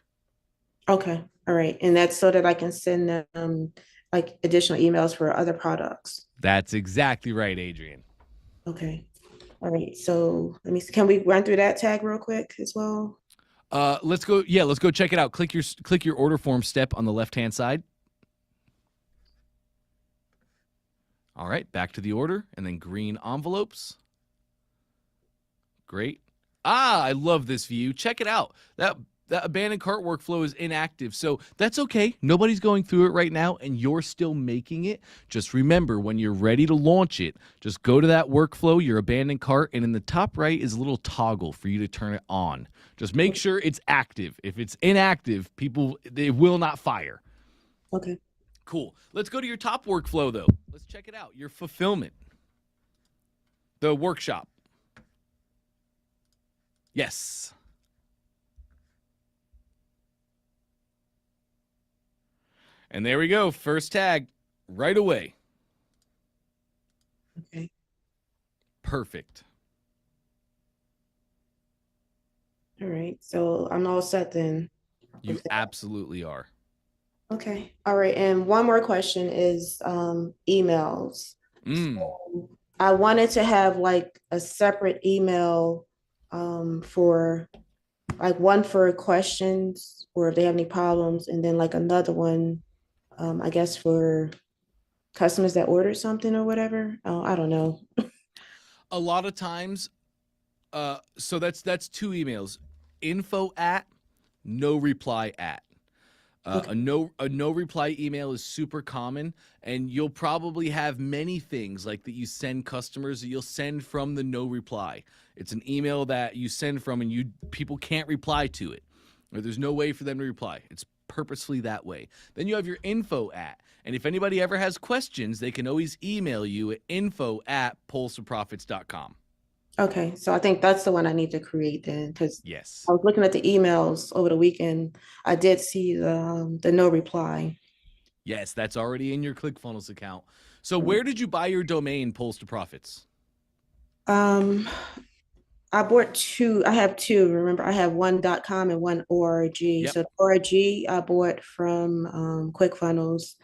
C: Okay. All right. And that's so that I can send them like additional emails for other products.
A: That's exactly right, Adrian.
C: Okay. All right. So let me see. Can we run through that tag real quick as well?
A: Let's go. Yeah, let's go check it out. Click your order form step on the left-hand side. All right, back to the order and then green envelopes. Great. I love this view. Check it out. That abandoned cart workflow is inactive, so that's okay. Nobody's going through it right now, and you're still making it. Just remember, when you're ready to launch it, just go to that workflow, your abandoned cart, and in the top right is a little toggle for you to turn it on. Just make sure it's active. If it's inactive, they will not fire.
C: Okay.
A: Cool. Let's go to your top workflow, though. Let's check it out. Your fulfillment. The workshop. Yes. And there we go. First tag right away.
C: Okay.
A: Perfect.
C: All right. So I'm all set then.
A: You absolutely are.
C: Okay. All right. And one more question is emails. So I wanted to have like a separate email for like one for questions or if they have any problems, and then like another one, I guess for customers that order something or whatever. I don't know.
A: A lot of times, so that's 2 emails. Info at, no reply at. Okay. A no reply email is super common, and you'll probably have many things like that you send customers that you'll send from the no reply. It's an email that you send from and people can't reply to it, or there's no way for them to reply. It's purposefully that way. Then you have your info at, and if anybody ever has questions, they can always email you at info@pulseofprofits.com.
C: Okay, so I think that's the one I need to create then, because
A: yes,
C: I was looking at the emails over the weekend. I did see the no reply.
A: Yes, that's already in your ClickFunnels account. So where did you buy your domain, Pulse to Profits?
C: I bought 2. I have 2. Remember, I have one .com and one .org. Yep. So the .org I bought from ClickFunnels,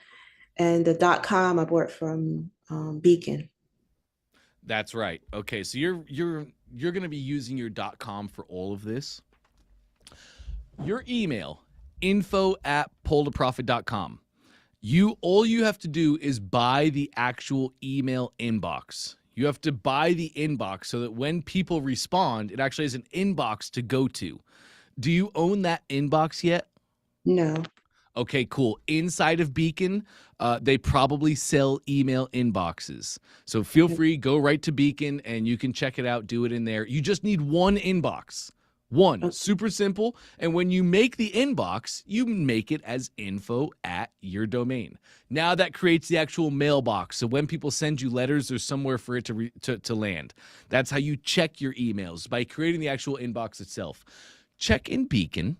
C: and the .com I bought from Beacon.
A: That's right. Okay, so you're going to be using your .com for all of this. Your email, info@pulltoprofit.com. All you have to do is buy the actual email inbox. You have to buy the inbox so that when people respond, it actually has an inbox to go to. Do you own that inbox yet?
C: No.
A: Okay, cool. Inside of Beacon, they probably sell email inboxes. So feel free, go right to Beacon and you can check it out, do it in there. You just need one inbox. One, super simple. And when you make the inbox, you make it as info at your domain. Now that creates the actual mailbox. So when people send you letters, there's somewhere for it to land. That's how you check your emails, by creating the actual inbox itself. Check in Beacon.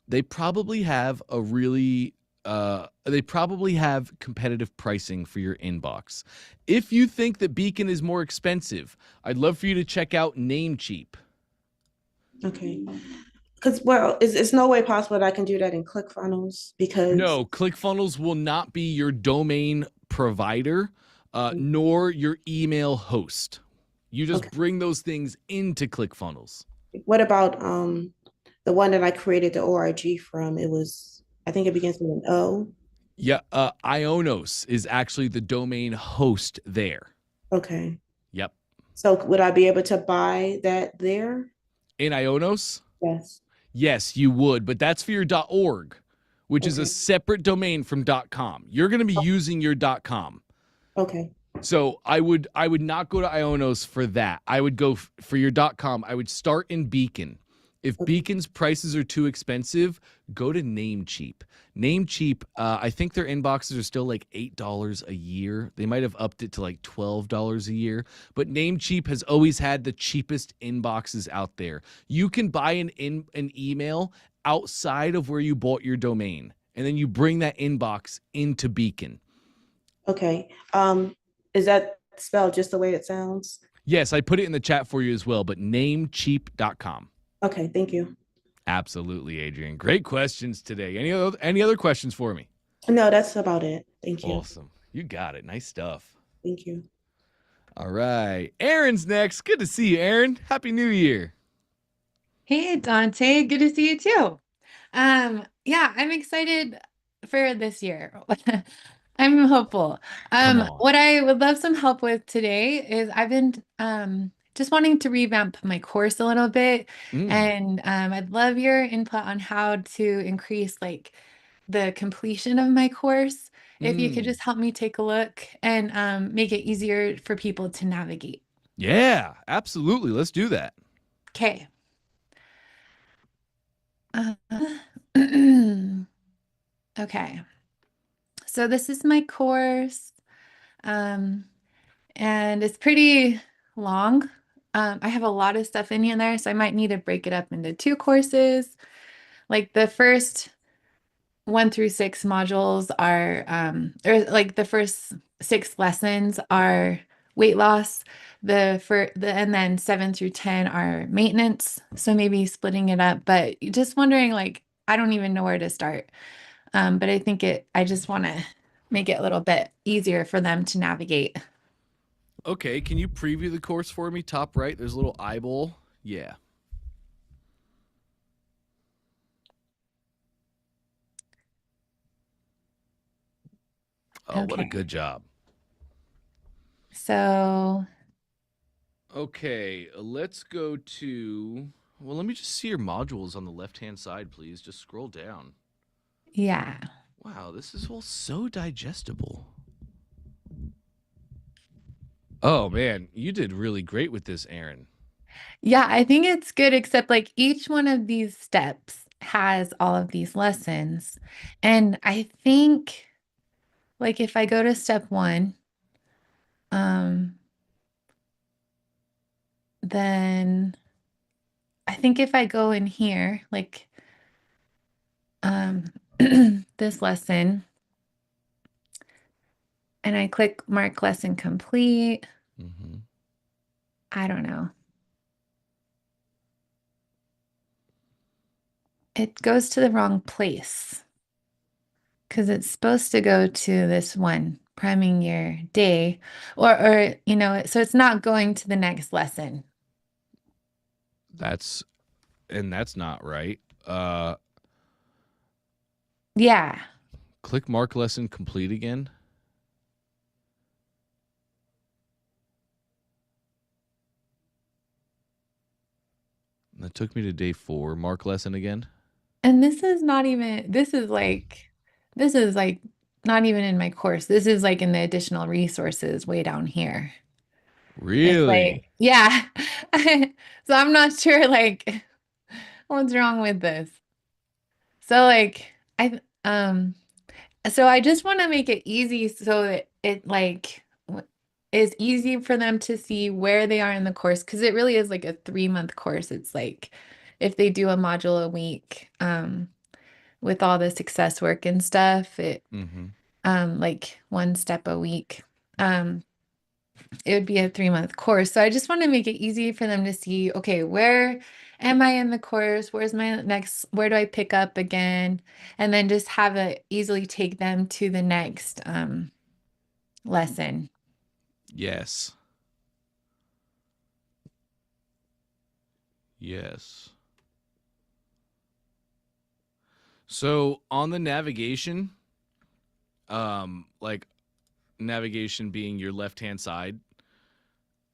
A: They probably have a really they probably have competitive pricing for your inbox. If you think that Beacon is more expensive, I'd love for you to check out Namecheap.
C: Okay. Because, well, it's no way possible that I can do that in ClickFunnels because
A: No, ClickFunnels will not be your domain provider, nor your email host. You just
C: Okay.
A: bring those things into ClickFunnels.
C: What about the one that I created the org from? I think it begins with an O.
A: Yeah, Ionos is actually the domain host there.
C: Okay.
A: Yep.
C: So would I be able to buy that there?
A: In Ionos?
C: Yes.
A: Yes, you would, but that's for your .org, which is a
C: Okay.
A: separate domain from .com. You're going to be using your .com.
C: Okay.
A: So I would not go to Ionos for that. I would go for your .com. I would start in Beacon. If
C: Okay.
A: Beacon's prices are too expensive, go to Namecheap. Namecheap, I think their inboxes are still like $8 a year. They might have upped it to like $12 a year. But Namecheap has always had the cheapest inboxes out there. You can buy an email outside of where you bought your domain, and then you bring that inbox into Beacon.
C: Okay. Is that spelled just the way it sounds?
A: Yes, I put it in the chat for you as well, but namecheap.com.
C: Okay, thank you.
A: Absolutely, Adrian. Great questions today. Any other questions for me?
C: No, that's about it. Thank you.
A: Awesome. You got it. Nice stuff.
C: Thank you.
A: All right. Aaron's next. Good to see you, Aaron. Happy New Year.
D: Hey, Dante. Good to see you too. Yeah, I'm excited for this year. I'm hopeful.
A: Come on.
D: What I would love some help with today is I've been just wanting to revamp my course a little bit, and I'd love your input on how to increase like the completion of my course. If you could just help me take a look and make it easier for people to navigate.
A: Yeah, absolutely. Let's do that.
D: Okay. Okay. So this is my course, and it's pretty long. I have a lot of stuff in here there, so I might need to break it up into 2 courses. Like the first 1 through 6 modules are, or like the first 6 lessons are weight loss. And then 7 through 10 are maintenance. So maybe splitting it up, but just wondering, like, I don't even know where to start. But I just want to make it a little bit easier for them to navigate.
A: Okay, can you preview the course for me? Top right, there's a little eyeball. Yeah. Oh, what a
D: Okay.
A: good job.
D: So,
A: Okay, let's go to, well, let me just see your modules on the left-hand side, please. Just scroll down.
D: yeah.
A: Wow, this is all so digestible. Oh, man, you did really great with this, Aaron.
D: Yeah, I think it's good, except like each one of these steps has all of these lessons. And I think like if I go to step 1, then I think if I go in here, like this lesson, and I click mark lesson complete, I don't know. It goes to the wrong place because it's supposed to go to this one, priming your day, or so it's not going to the next lesson.
A: That's not right.
D: Yeah.
A: Click mark lesson complete again. That took me to day 4. Mark lesson again.
D: And this is like not even in my course. This is like in the additional resources way down here. It's
A: Really?
D: like, yeah. So I'm not sure like what's wrong with this. So like so I just want to make it easy so that it like is easy for them to see where they are in the course, because it really is like a 3-month course. It's like if they do a module a week, with all the success work and stuff,
A: Mm-hmm.
D: like 1 step a week. It would be a 3-month course. So I just want to make it easy for them to see, okay, where am I in the course? Where's my next, where do I pick up again? And then just have it easily take them to the next lesson.
A: Yes. Yes. So on the navigation, like navigation being your left-hand side,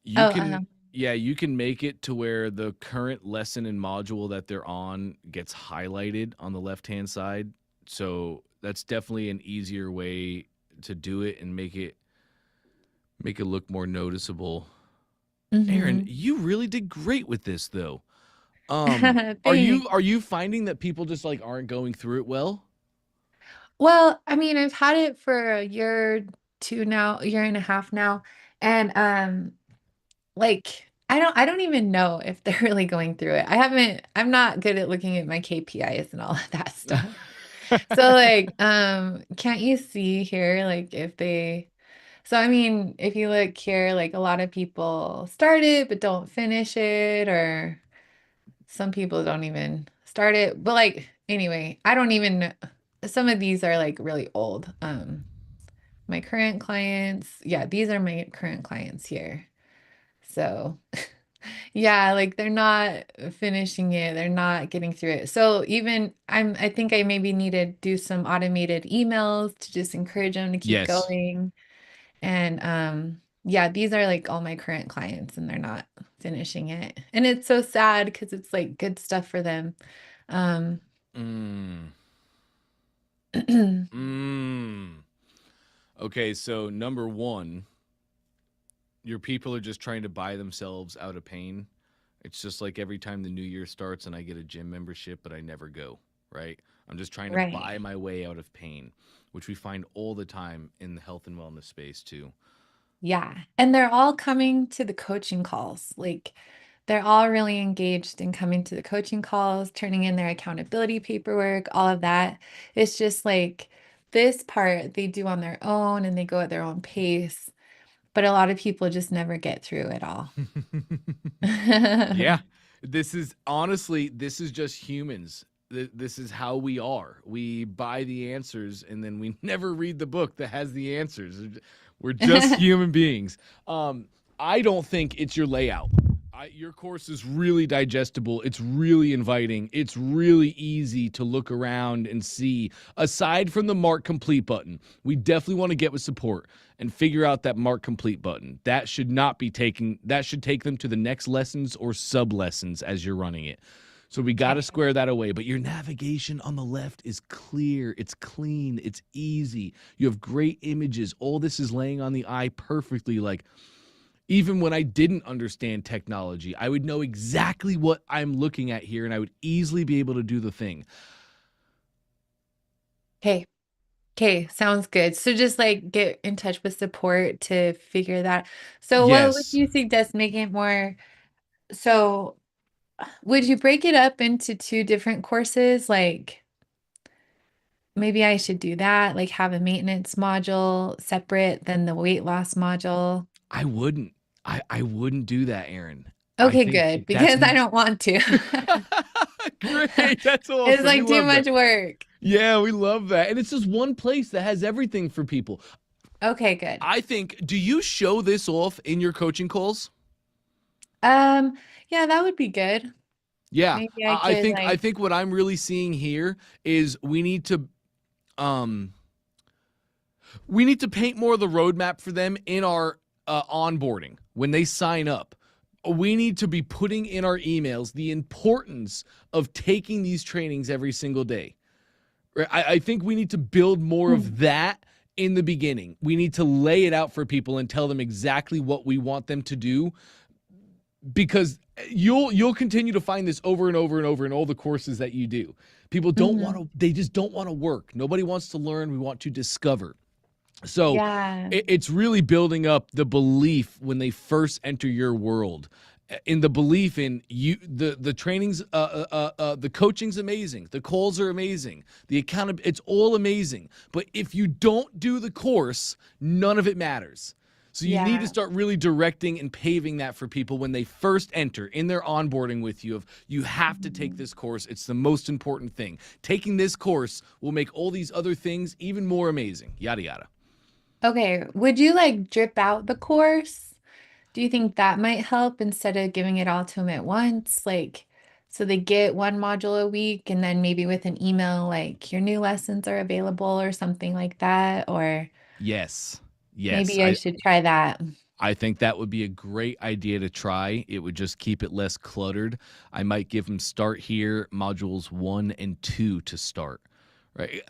A: you
D: Oh,
A: can, yeah, you can make it to where the current lesson and module that they're on gets highlighted on the left-hand side. So that's definitely an easier way to do it and make it look more noticeable. Aaron,
D: mhm.
A: you really did great with this though. Are
D: Thanks.
A: you finding that people just like aren't going through it well?
D: Well, I mean, I've had it for a year, 2 now, a year and a half now. And like I don't even know if they're really going through it. I'm not good at looking at my KPIs and all of that stuff. So like, can't you see here like if they so I mean, if you look here, like a lot of people start it but don't finish it, or some people don't even start it. But like anyway, I don't even some of these are like really old. My current clients, yeah, these are my current clients here. So yeah, like they're not finishing it, they're not getting through it. So even I think I maybe need to do some automated emails to just encourage them to keep
A: Yes.
D: going. And yeah, these are like all my current clients and they're not finishing it. And it's so sad because it's like good stuff for them. Um
A: Mm. Mm. Okay, so number one, your people are just trying to buy themselves out of pain. It's just like every time the new year starts and I get a gym membership, but I never go, right? I'm just trying to
D: right.
A: buy my way out of pain, which we find all the time in the health and wellness space too.
D: Yeah. And they're all coming to the coaching calls. Like they're all really engaged in coming to the coaching calls, turning in their accountability paperwork, all of that. It's just like this part they do on their own and they go at their own pace. But a lot of people just never get through it all.
A: Yeah. This is honestly, this is just humans. This is how we are. We buy the answers and then we never read the book that has the answers. We're just human beings. I don't think it's your layout. Your course is really digestible. It's really inviting. It's really easy to look around and see. Aside from the mark complete button, we definitely want to get with support and figure out that mark complete button. That should not be taking, that should take them to the next lessons or sub lessons as you're running it. So we got to square that away. But your navigation on the left is clear. It's clean. It's easy. You have great images. All this is laying on the eye perfectly. Like, even when I didn't understand technology, I would know exactly what I'm looking at here and I would easily be able to do the thing.
D: Okay. Okay, sounds good. So just like get in touch with support to figure that. So what would
A: Yes.
D: you suggest making it more? So would you break it up into 2 different courses? Like maybe I should do that, like have a maintenance module separate than the weight loss module.
A: I wouldn't. I wouldn't do that, Aaron. I
D: Okay,
A: think
D: good,
A: that's
D: because I don't want to.
A: great. That's
D: It's
A: awesome. We
D: like too
A: love that.
D: much work.
A: Yeah, we love that. And it's just one place that has everything for people.
D: Okay, good.
A: I think, do you show this off in your coaching calls?
D: Yeah, that would be good.
A: Yeah.
D: Maybe I could
A: I
D: like,
A: think what I'm really seeing here is um we need to paint more of the roadmap for them in our onboarding when they sign up. We need to be putting in our emails the importance of taking these trainings every single day. Right? I think we need to build more of that in the beginning. We need to lay it out for people and tell them exactly what we want them to do, because you'll continue to find this over and over and over in all the courses that you do. People don't want to, they just don't want to work. Nobody wants to learn. We want to discover. So
D: yeah.
A: it's really building up the belief when they first enter your world. in the belief in you, the trainings, the coaching's amazing, the calls are amazing, the it's all amazing. But if you don't do the course, none of it matters. So you need to start really directing and paving that for people when they first enter in their onboarding with you. Of you have to take this course. It's the most important thing. Taking this course will make all these other things even more amazing. Yada yada.
D: Okay, would you like drip out the course? Do you think that might help instead of giving it all to them at once? Like, so they get one module a week and then maybe with an email, like your new lessons are available or something like that. Or
A: Yes.
D: maybe I should try that.
A: I think that would be a great idea to try. It would just keep it less cluttered. I might give them start here, modules 1 and 2 to start, right?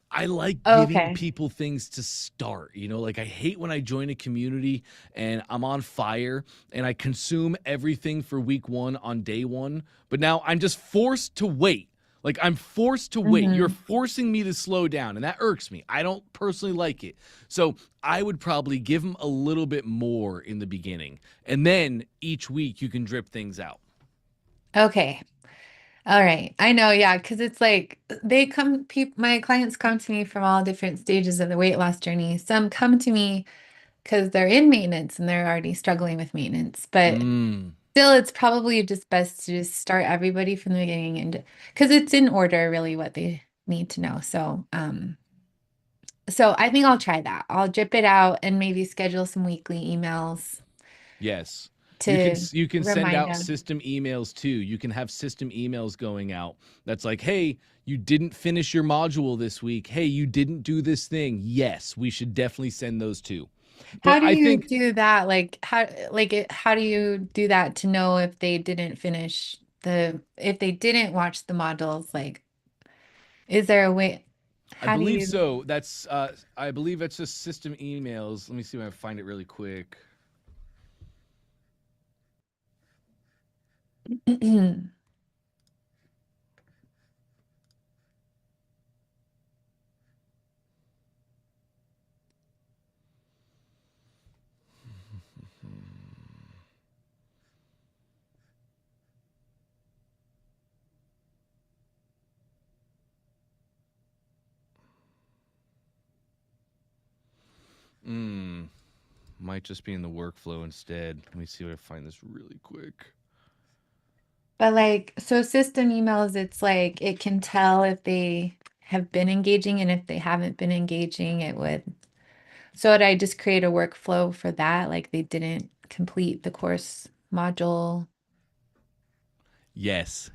A: I like giving people things to start, you know, like I hate when I join a community and I'm on fire and I consume everything for week 1 on day 1, but now I'm just forced to wait. Like I'm forced to wait. You're forcing me to slow down and that irks me. I don't personally like it. So I would probably give them a little bit more in the beginning and then each week you can drip things out.
D: Okay. All right. I know, yeah, because it's like my clients come to me from all different stages of the weight loss journey. Some come to me because they're in maintenance and they're already struggling with maintenance, but still, it's probably just best to just start everybody from the beginning and because it's in order, really, what they need to know. So, so I think I'll try that. I'll drip it out and maybe schedule some weekly emails.
A: Yes.
D: To
A: you can send out
D: them.
A: system emails too. You can have system emails going out. That's like, hey, you didn't finish your module this week. Hey, you didn't do this thing. Yes, we should definitely send those too.
D: How do you do that? Like how do you do that to know if they didn't finish if they didn't watch the modules? Like, is there a way?
A: I believe so. That's I believe it's just system emails. Let me see if I can find it really quick. Might just be in the workflow instead. Let me see if I find this really quick.
D: But like, so system emails, it's like it can tell if they have been engaging and if they haven't been engaging, it would. So would I just create a workflow for that? Like they didn't complete the course module?
A: Yes.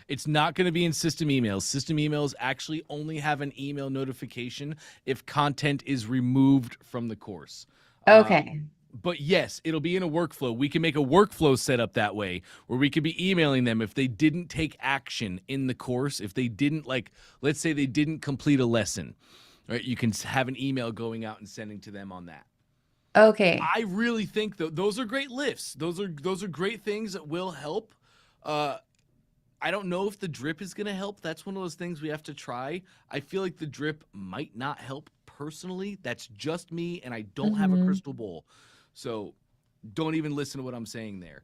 A: It's not going to be in system emails. System emails actually only have an email notification if content is removed from the course.
D: Okay.
A: But yes, it'll be in a workflow. We can make a workflow set up that way where we could be emailing them if they didn't take action in the course. If they didn't, like, let's say they didn't complete a lesson, right? You can have an email going out and sending to them on that.
D: Okay.
A: I really think those are great lifts. Those are great things that will help. I don't know if the drip is going to help. That's one of those things we have to try. I feel like the drip might not help personally. That's just me, and I don't have a crystal ball. So don't even listen to what I'm saying there.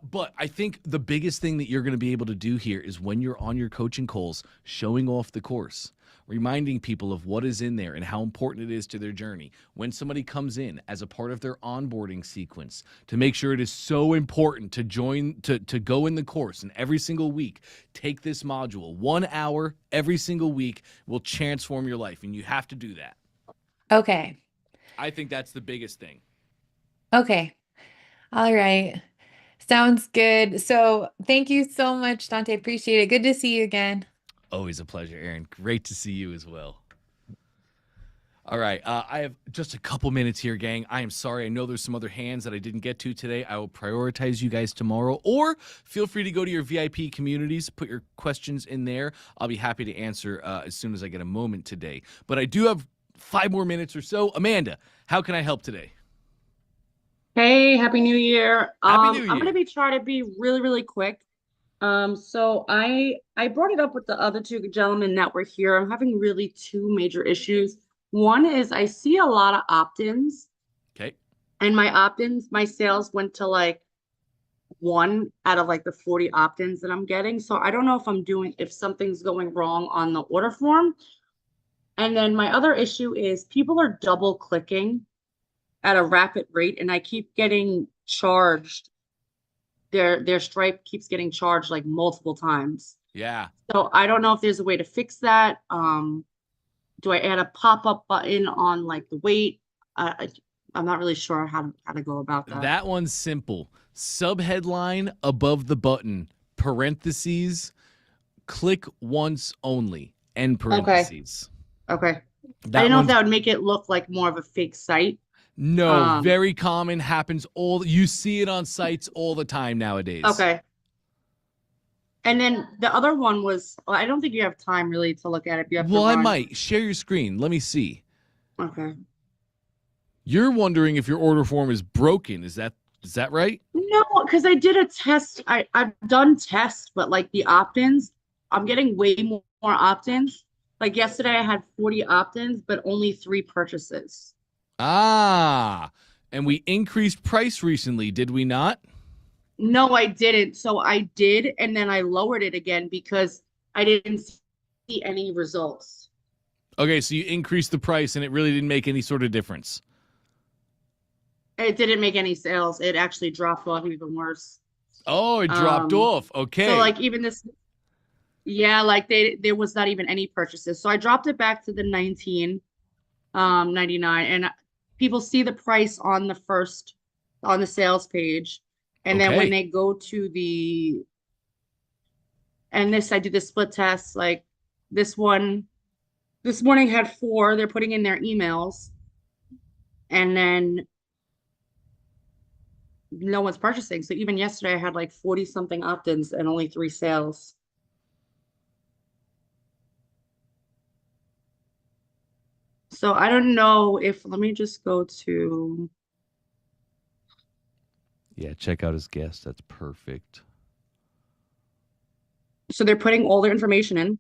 A: But I think the biggest thing that you're going to be able to do here is when you're on your coaching calls, showing off the course, reminding people of what is in there and how important it is to their journey. When somebody comes in as a part of their onboarding sequence, to make sure it is so important to to go in the course, and every single week, take this module. 1 hour every single week will transform your life, and you have to do that.
D: Okay.
A: I think that's the biggest thing.
D: Okay. All right. Sounds good. So thank you so much, Dante. Appreciate it. Good to see you again.
A: Always a pleasure, Aaron. Great to see you as well. All right. I have just a couple minutes here, gang. I am sorry. I know there's some other hands that I didn't get to today. I will prioritize you guys tomorrow, or feel free to go to your VIP communities, put your questions in there. I'll be happy to answer as soon as I get a moment today. But I do have 5 more minutes or so. Amanda, how can I help today?
E: Hey, Happy New Year.
A: Happy New Year.
E: I'm gonna try to be really quick. So I brought it up with the other 2 gentlemen that were here. I'm having really 2 major issues. One is I see a lot of opt-ins.
A: Okay.
E: And my opt-ins, my sales went to like 1 out of like the 40 opt-ins that I'm getting. So I don't know if something's going wrong on the order form. And then my other issue is people are double clicking at a rapid rate, and I keep getting charged. Their Stripe keeps getting charged like multiple times.
A: Yeah.
E: So I don't know if there's a way to fix that. Do I add a pop-up button on like the wait? I'm not really sure how to go about that.
A: That one's simple. Subheadline above the button, parentheses, click once only, end parentheses.
E: Okay. I
A: That
E: didn't know if
A: one's-
E: that would make it look like more of a fake site.
A: No, very common, happens you see it on sites all the time nowadays.
E: Okay. And then the other one was, well, I don't think you have time really to look at it. You have to
A: Well, I
E: run.
A: might. Share your screen. Let me see.
E: Okay.
A: You're wondering if your order form is broken. Is that right?
E: No, because I did a test. I've done tests, but like the opt-ins, I'm getting way more opt-ins. Like yesterday I had 40 opt-ins, but only 3 purchases.
A: Ah, and we increased price recently, did we not?
E: No, I didn't. So I did, and then I lowered it again because I didn't see any results.
A: Okay, so you increased the price and it really didn't make any sort of difference.
E: It didn't make any sales. It actually dropped off even worse.
A: Oh, it dropped off. Okay.
E: So like even this, yeah, like there was not even any purchases. So I dropped it back to the 19.99, and people see the price on the sales page. And then when they go to I do the split test, like this morning had 4, they're putting in their emails, and then no one's purchasing. So even yesterday I had like 40 something opt-ins and only 3 sales. So I don't know let me just go to.
A: Yeah, check out his guest. That's perfect.
E: So they're putting all their information in.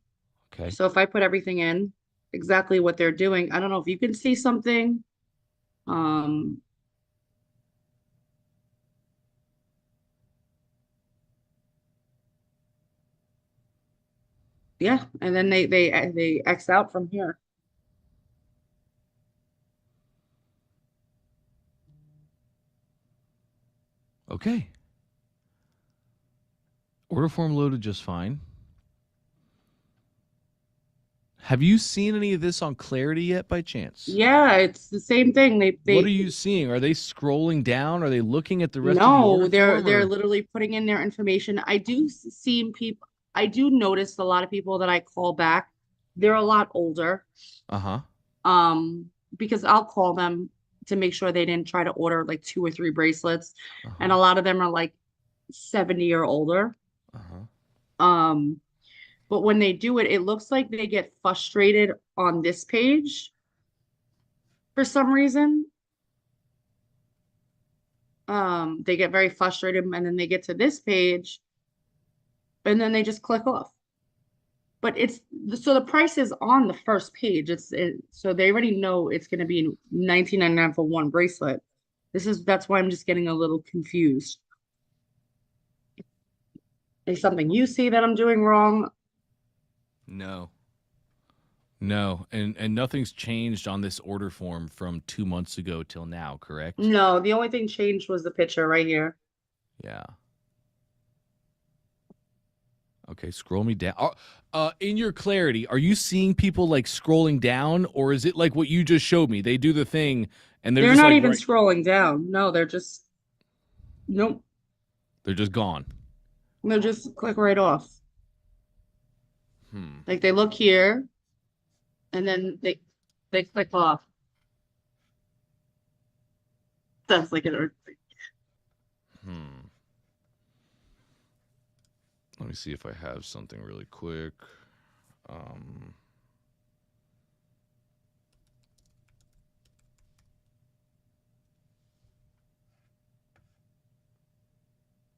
A: Okay.
E: So if I put everything in, exactly what they're doing, I don't know if you can see something. Yeah, and then they X out from here.
A: Okay. Order form loaded just fine. Have you seen any of this on Clarity yet by chance?
E: Yeah, it's the same thing.
A: What are you seeing? Are they scrolling down? Are they looking at the rest of the
E: No,
A: order form,
E: they're
A: or-
E: literally putting in their information. I do notice a lot of people that I call back, they're a lot older.
A: Uh-huh.
E: Because I'll call them to make sure they didn't try to order like 2 or 3 bracelets.
A: Uh-huh.
E: And a lot of them are like 70 or older.
A: Uh-huh.
E: But when they do it, it looks like they get frustrated on this page for some reason. They get very frustrated, and then they get to this page and then they just click off. But so the price is on the first page. So they already know it's going to be $19.99 for 1 bracelet. That's why I'm just getting a little confused. Is something you see that I'm doing wrong?
A: No. And nothing's changed on this order form from 2 months ago till now, correct?
E: No, the only thing changed was the picture right here.
A: Yeah. Okay, scroll me down. In your Clarity, are you seeing people like scrolling down, or is it like what you just showed me? They do the thing and they're just
E: not
A: like
E: even scrolling down. No, they're just nope.
A: They're just gone.
E: They'll just click right off.
A: Hmm.
E: Like they look here and then they click off. That's like an
A: Let me see if I have something really quick.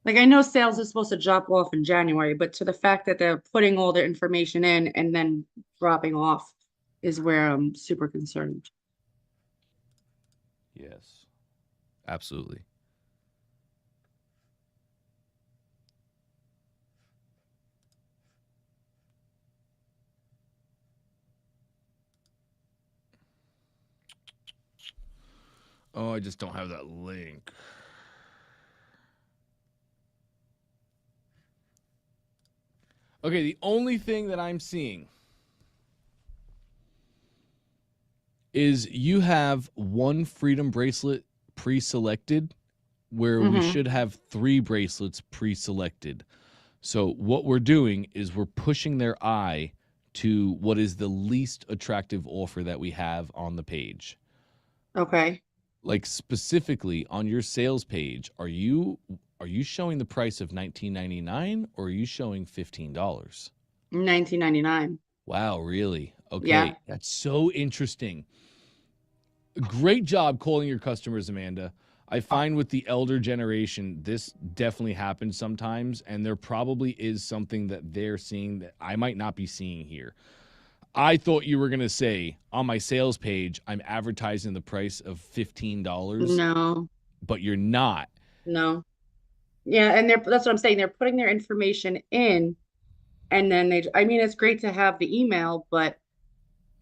E: Like I know sales is supposed to drop off in January, but to the fact that they're putting all their information in and then dropping off is where I'm super concerned.
A: Yes. Absolutely. Oh, I just don't have that link. Okay, the only thing that I'm seeing is you have one Freedom bracelet pre-selected where we should have 3 bracelets pre-selected. So what we're doing is we're pushing their eye to what is the least attractive offer that we have on the page.
E: Okay.
A: Like specifically on your sales page, are you showing the price of $19.99 or are you showing $15?
E: $19.99.
A: Wow, really? Okay.
E: Yeah.
A: That's so interesting. Great job calling your customers, Amanda. I find with the elder generation, this definitely happens sometimes, and there probably is something that they're seeing that I might not be seeing here. I thought you were going to say, on my sales page, I'm advertising the price of $15,
E: No.
A: but you're not.
E: No. Yeah, and that's what I'm saying. They're putting their information in, and then I mean, it's great to have the email, but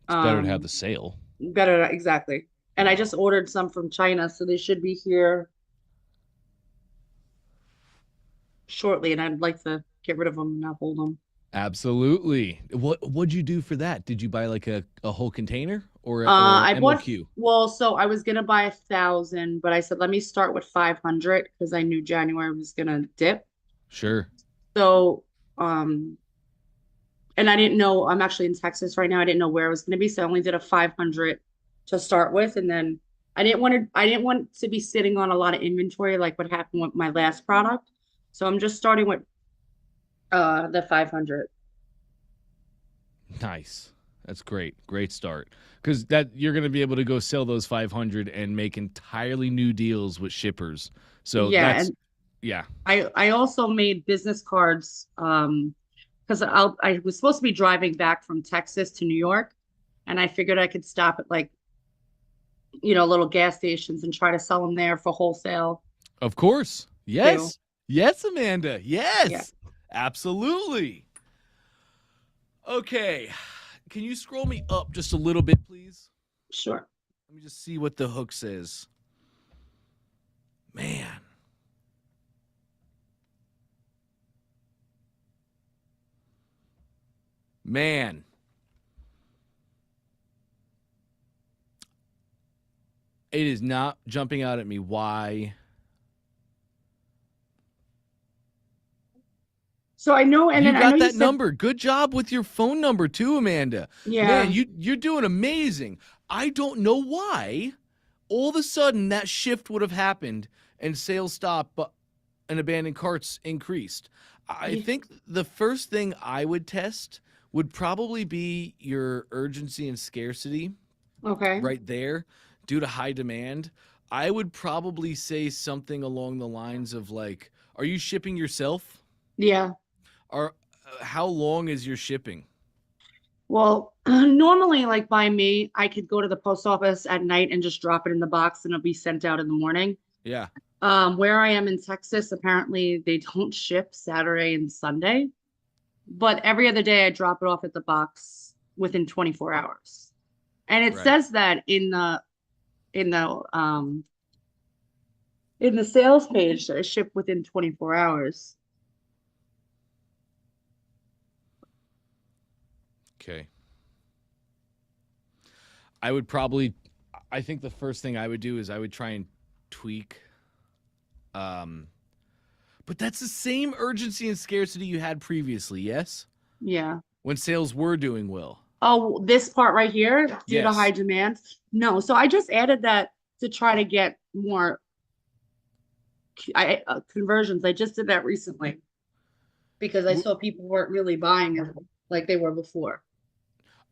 A: It's better to have the sale.
E: better, exactly. And I just ordered some from China, so they should be here shortly, and I'd like to get rid of them and not hold them.
A: Absolutely. What'd you do for that? Did you buy like a whole container or
E: I bought,
A: MOQ?
E: well, so I was gonna buy 1,000, but I said let me start with 500 because I knew January was gonna dip.
A: Sure.
E: So, and I didn't know, I'm actually in Texas right now. I didn't know where I was gonna be, so I only did a 500 to start with, and then I didn't want to be sitting on a lot of inventory like what happened with my last product. So I'm just starting with the 500.
A: Nice. That's great. Great start. Because that you're going to be able to go sell those 500 and make entirely new deals with shippers. So
E: Yeah,
A: that's,
E: and
A: yeah.
E: I also made business cards because I was supposed to be driving back from Texas to New York, and I figured I could stop at like, little gas stations and try to sell them there for wholesale.
A: Of course. Yes.
E: Too.
A: Yes, Amanda. Yes.
E: Yeah.
A: Absolutely. Okay. Can you scroll me up just a little bit, please?
E: Sure.
A: Let me just see what the hook says. Man. Man. It is not jumping out at me why.
E: So I know, and
A: You
E: then I
A: got
E: know you
A: that
E: said,
A: number. Good job with your phone number too, Amanda.
E: yeah,
A: Man, you're doing amazing. I don't know why all of a sudden that shift would have happened and sales stopped, but and abandoned carts increased. I think the first thing I would test would probably be your urgency and scarcity
E: okay,
A: right there due to high demand. I would probably say something along the lines of like, are you shipping yourself?
E: yeah.
A: Or how long is your shipping?
E: Well, normally, like by me, I could go to the post office at night and just drop it in the box, and it'll be sent out in the morning.
A: Yeah.
E: Where I am in Texas, apparently they don't ship Saturday and Sunday, but every other day I drop it off at the box within 24 hours. And it
A: Right.
E: says that in the sales page that I ship within 24 hours.
A: Okay. I think the first thing I would do is I would try and tweak. But that's the same urgency and scarcity you had previously, yes?
E: Yeah.
A: When sales were doing well.
E: Oh, this part right here, due to
A: Yes.
E: high demand? No, so I just added that to try to get more conversions. I just did that recently because I saw people weren't really buying it like they were before.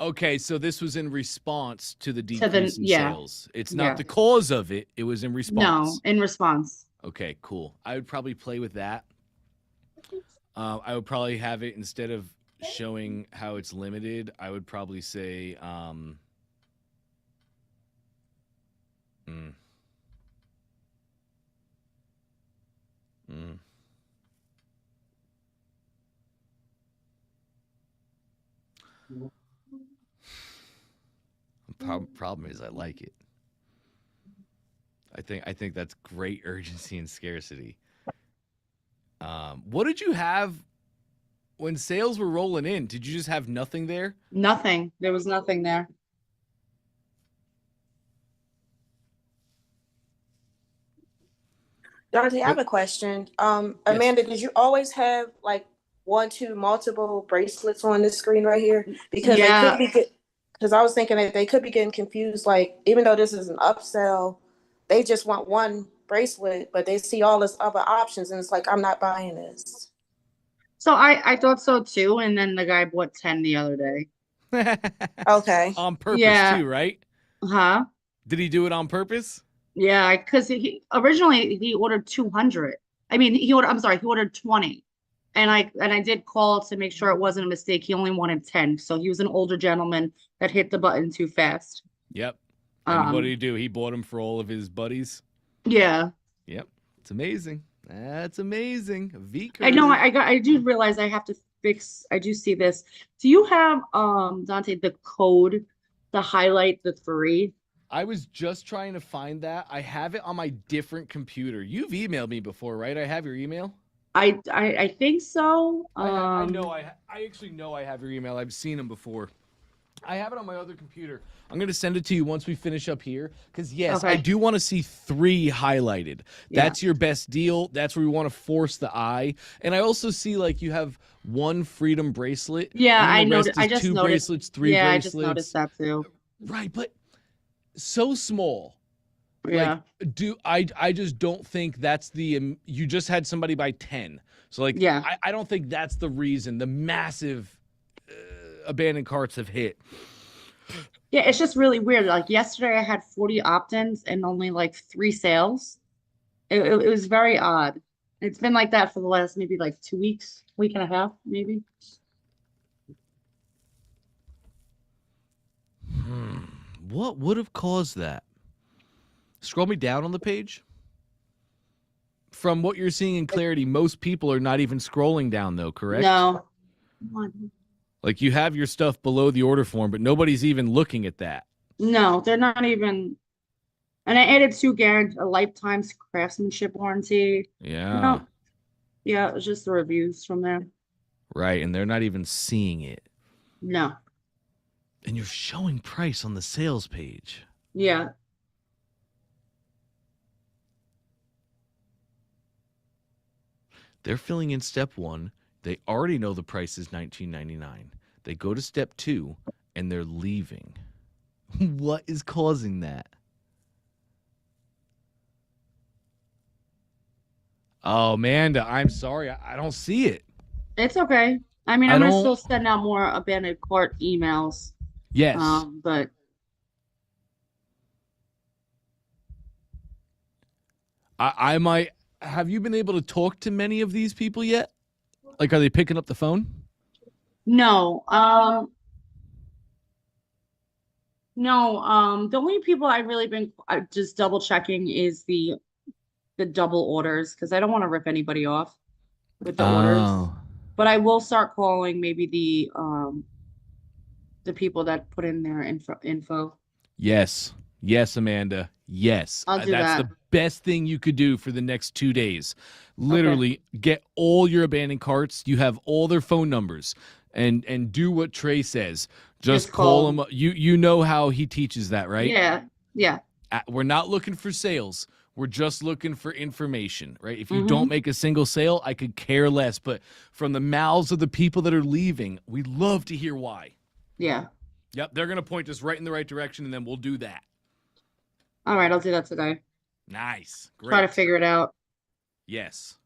A: Okay, so this was in response to the
E: To the-
A: decrease in
E: yeah.
A: sales. It's
E: Yeah.
A: not the cause of it. It was in
E: No,
A: response.
E: in response.
A: Okay, cool. I would probably play with that. I would probably have it instead of showing how it's limited. I would probably say, Mm. Problem is, I like it. I think that's great urgency and scarcity. What did you have when sales were rolling in? Did you just have nothing there?
E: Nothing. There was nothing there.
C: Dante, I have
A: But-
C: a question.
A: Yes.
C: Amanda, did you always have like one, two, multiple bracelets on the screen right here? Because they
E: Yeah.
C: could be because I was thinking that they could be getting confused. Like, even though this is an upsell, they just want one bracelet, but they see all this other options, and it's like, I'm not buying this.
E: So I thought so too, and then the guy bought 10 the other day.
C: Okay.
A: On purpose
E: Yeah.
A: too, right?
E: Huh?
A: Did he do it on purpose?
E: Yeah, because he originally he ordered 200. I mean, he ordered 20. And I did call to make sure it wasn't a mistake. He only wanted 10. So he was an older gentleman that hit the button too fast.
A: Yep. And what did he do? He bought them for all of his buddies.
E: Yeah.
A: Yep. It's amazing. That's amazing. V
E: I know
A: curve.
E: I do realize I have to fix. I do see this. Do you have Dante the code to highlight the 3?
A: I was just trying to find that. I have it on my different computer. You've emailed me before, right? I have your email.
E: I think so.
A: I know. I actually know I have your email. I've seen them before. I have it on my other computer. I'm going to send it to you once we finish up here. Because, yes, I
E: Okay.
A: do want to see 3 highlighted.
E: Yeah.
A: That's your best deal. That's where we want to force the eye. And I also see, like, you have 1 freedom bracelet.
E: Yeah,
A: and then
E: I
A: the
E: noticed.
A: rest
E: I
A: is
E: just
A: 2
E: noticed.
A: bracelets, 3
E: Yeah, I
A: bracelets.
E: just noticed that too.
A: Right, but so small.
E: Yeah.
A: Like, I just don't think that's the you just had somebody buy 10. So like
E: Yeah.
A: I don't think that's the reason the massive abandoned carts have hit.
E: Yeah, it's just really weird. Like yesterday I had 40 opt-ins and only like 3 sales. It was very odd. It's been like that for the last maybe like 2 weeks, week and a half, maybe.
A: What would have caused that? Scroll me down on the page. From what you're seeing in clarity, most people are not even scrolling down though, correct?
E: No.
A: Like you have your stuff below the order form, but nobody's even looking at that.
E: No, they're not even. And I added 2 guaranteed a lifetime craftsmanship warranty.
A: Yeah.
E: No. Yeah, it was just the reviews from there.
A: Right, and they're not even seeing it.
E: No.
A: And you're showing price on the sales page.
E: Yeah.
A: They're filling in step 1. They already know the price is $19.99. They go to step 2 and they're leaving. What is causing that? Oh, Amanda, I'm sorry. I don't see it.
E: It's okay. I mean,
A: I
E: I'm gonna
A: don't-
E: still send out more abandoned cart emails.
A: Yes.
E: But
A: I might. Have you been able to talk to many of these people yet? Like, are they picking up the phone?
E: no. No, the only people I've really been just double checking is the double orders because I don't want to rip anybody off with the orders.
A: Oh.
E: But I will start calling maybe the people that put in their info.
A: Yes. Yes, Amanda. Yes.
E: I'll do
A: That's
E: that.
A: the best thing you could do for the next 2 days. Literally get all your abandoned carts. You have all their phone numbers and do what Trey says. Just call
E: call
A: them. You know how he teaches that, right?
E: Yeah, yeah,
A: We're not looking for sales. We're just looking for information, right? If you
E: Mhm.
A: don't make a single sale, I could care less. But from the mouths of the people that are leaving, we'd love to hear why.
E: yeah.
A: Yep, they're going to point us right in the right direction, and then we'll do that.
E: All right, I'll do that today.
A: Nice. Great.
E: Try to figure it out.
A: Yes.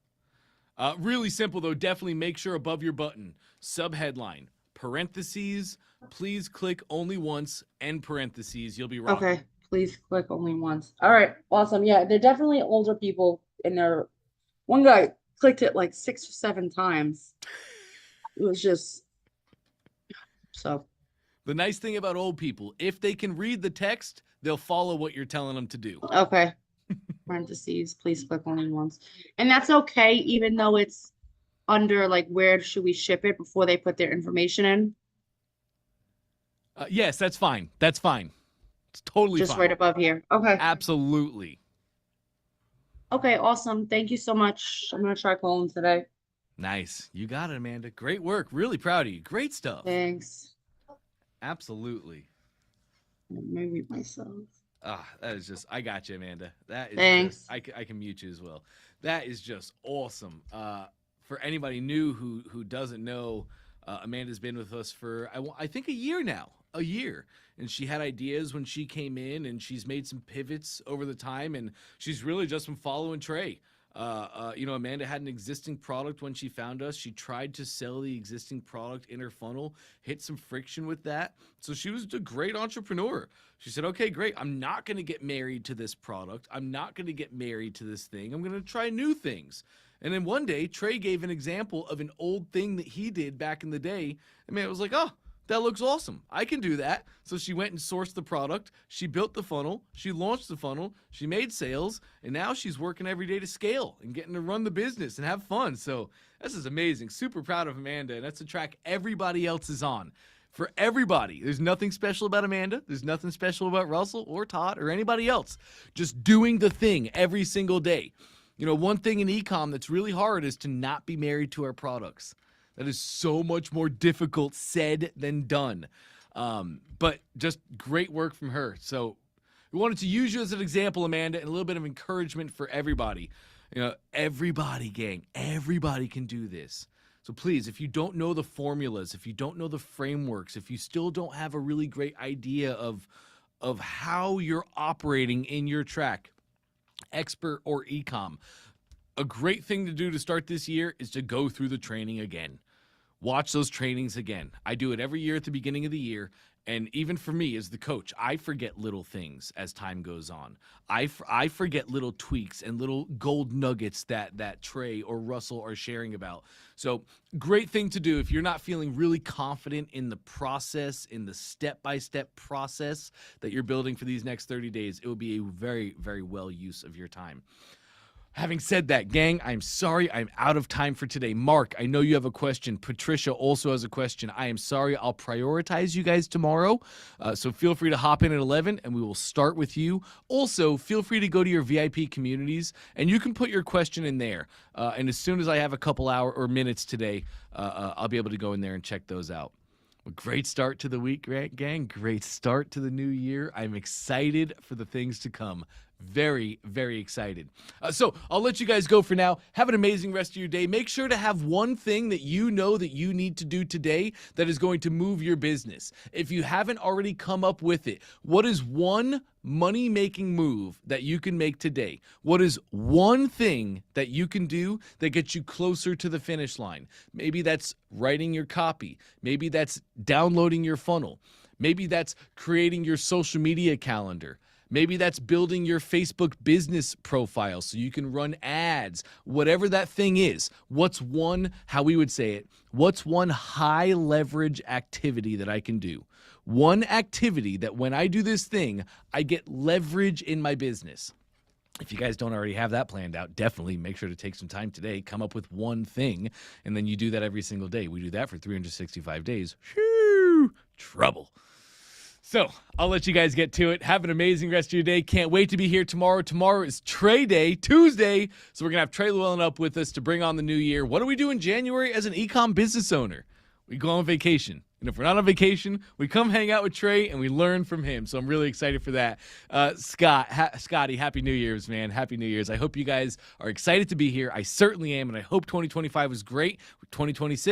A: Really simple, though. Definitely make sure above your button, subheadline, parentheses, please click only once, end parentheses. You'll be rocking.
E: Okay, please click only once. All right, awesome. Yeah, they're definitely older people in there. One guy clicked it like 6 or 7 times. It was just so.
A: The nice thing about old people, if they can read the text, they'll follow what you're telling them to do.
E: Okay. All parentheses, please click only once. And that's okay, even though it's under like, where should we ship it before they put their information in?
A: Yes, that's fine. That's fine. It's totally
E: Just
A: fine.
E: right above here. Okay.
A: Absolutely.
E: Okay, awesome. Thank you so much. I'm gonna try calling today.
A: Nice. You got it, Amanda. Great work. Really proud of you. Great stuff.
E: Thanks.
A: Absolutely.
E: Maybe myself.
A: That is just, I got you, Amanda. That is
E: Thanks.
A: just, I can mute you as well. That is just awesome. For anybody new who doesn't know, Amanda's been with us for, I think, a year now. A year. And she had ideas when she came in, and she's made some pivots over the time, and she's really just been following Trey. Amanda had an existing product when she found us. She tried to sell the existing product in her funnel, hit some friction with that. So she was a great entrepreneur. She said, okay, great. I'm not going to get married to this product. I'm not going to get married to this thing. I'm going to try new things. And then one day, Trey gave an example of an old thing that he did back in the day. And man, it was like, oh, that looks awesome. I can do that. So she went and sourced the product. She built the funnel. She launched the funnel. She made sales. And now she's working every day to scale and getting to run the business and have fun. So this is amazing. Super proud of Amanda. And that's a track everybody else is on. For everybody. There's nothing special about Amanda. There's nothing special about Russell or Todd or anybody else. Just doing the thing every single day. You know, one thing in e-com that's really hard is to not be married to our products. That is so much more difficult said than done. But just great work from her. So we wanted to use you as an example, Amanda, and a little bit of encouragement for everybody. You know, everybody, gang, everybody can do this. So please, if you don't know the formulas, if you don't know the frameworks, if you still don't have a really great idea of how you're operating in your track, expert or e-com, a great thing to do to start this year is to go through the training again. Watch those trainings again. I do it every year at the beginning of the year. And even for me as the coach, I forget little things as time goes on. I forget little tweaks and little gold nuggets that Trey or Russell are sharing about. So great thing to do if you're not feeling really confident in the process, in the step-by-step process that you're building for these next 30 days. It will be a very, very well use of your time. Having said that, gang, I'm sorry I'm out of time for today. Mark, I know you have a question. Patricia also has a question. I am sorry. I'll prioritize you guys tomorrow. So feel free to hop in at 11, and we will start with you. Also, feel free to go to your VIP communities, and you can put your question in there. And as soon as I have a couple hours or minutes today, I'll be able to go in there and check those out. Well, great start to the week, gang. Great start to the new year. I'm excited for the things to come. Very, very excited. So I'll let you guys go for now. Have an amazing rest of your day. Make sure to have one thing that you know that you need to do today that is going to move your business. If you haven't already come up with it, what is one money-making move that you can make today? What is one thing that you can do that gets you closer to the finish line? Maybe that's writing your copy. Maybe that's downloading your funnel. Maybe that's creating your social media calendar. Maybe that's building your Facebook business profile so you can run ads. Whatever that thing is, what's one, how we would say it, what's one high leverage activity that I can do? One activity that when I do this thing, I get leverage in my business. If you guys don't already have that planned out, definitely make sure to take some time today, come up with one thing, and then you do that every single day. We do that for 365 days. Shoo, trouble. So I'll let you guys get to it. Have an amazing rest of your day. Can't wait to be here tomorrow. Tomorrow is Trey Day, Tuesday. So we're going to have Trey Llewellyn up with us to bring on the new year. What do we do in January as an e-com business owner? We go on vacation. And if we're not on vacation, we come hang out with Trey and we learn from him. So I'm really excited for that. Scotty, Happy New Year's, man. Happy New Year's. I hope you guys are excited to be here. I certainly am. And I hope 2025 was great. 2026.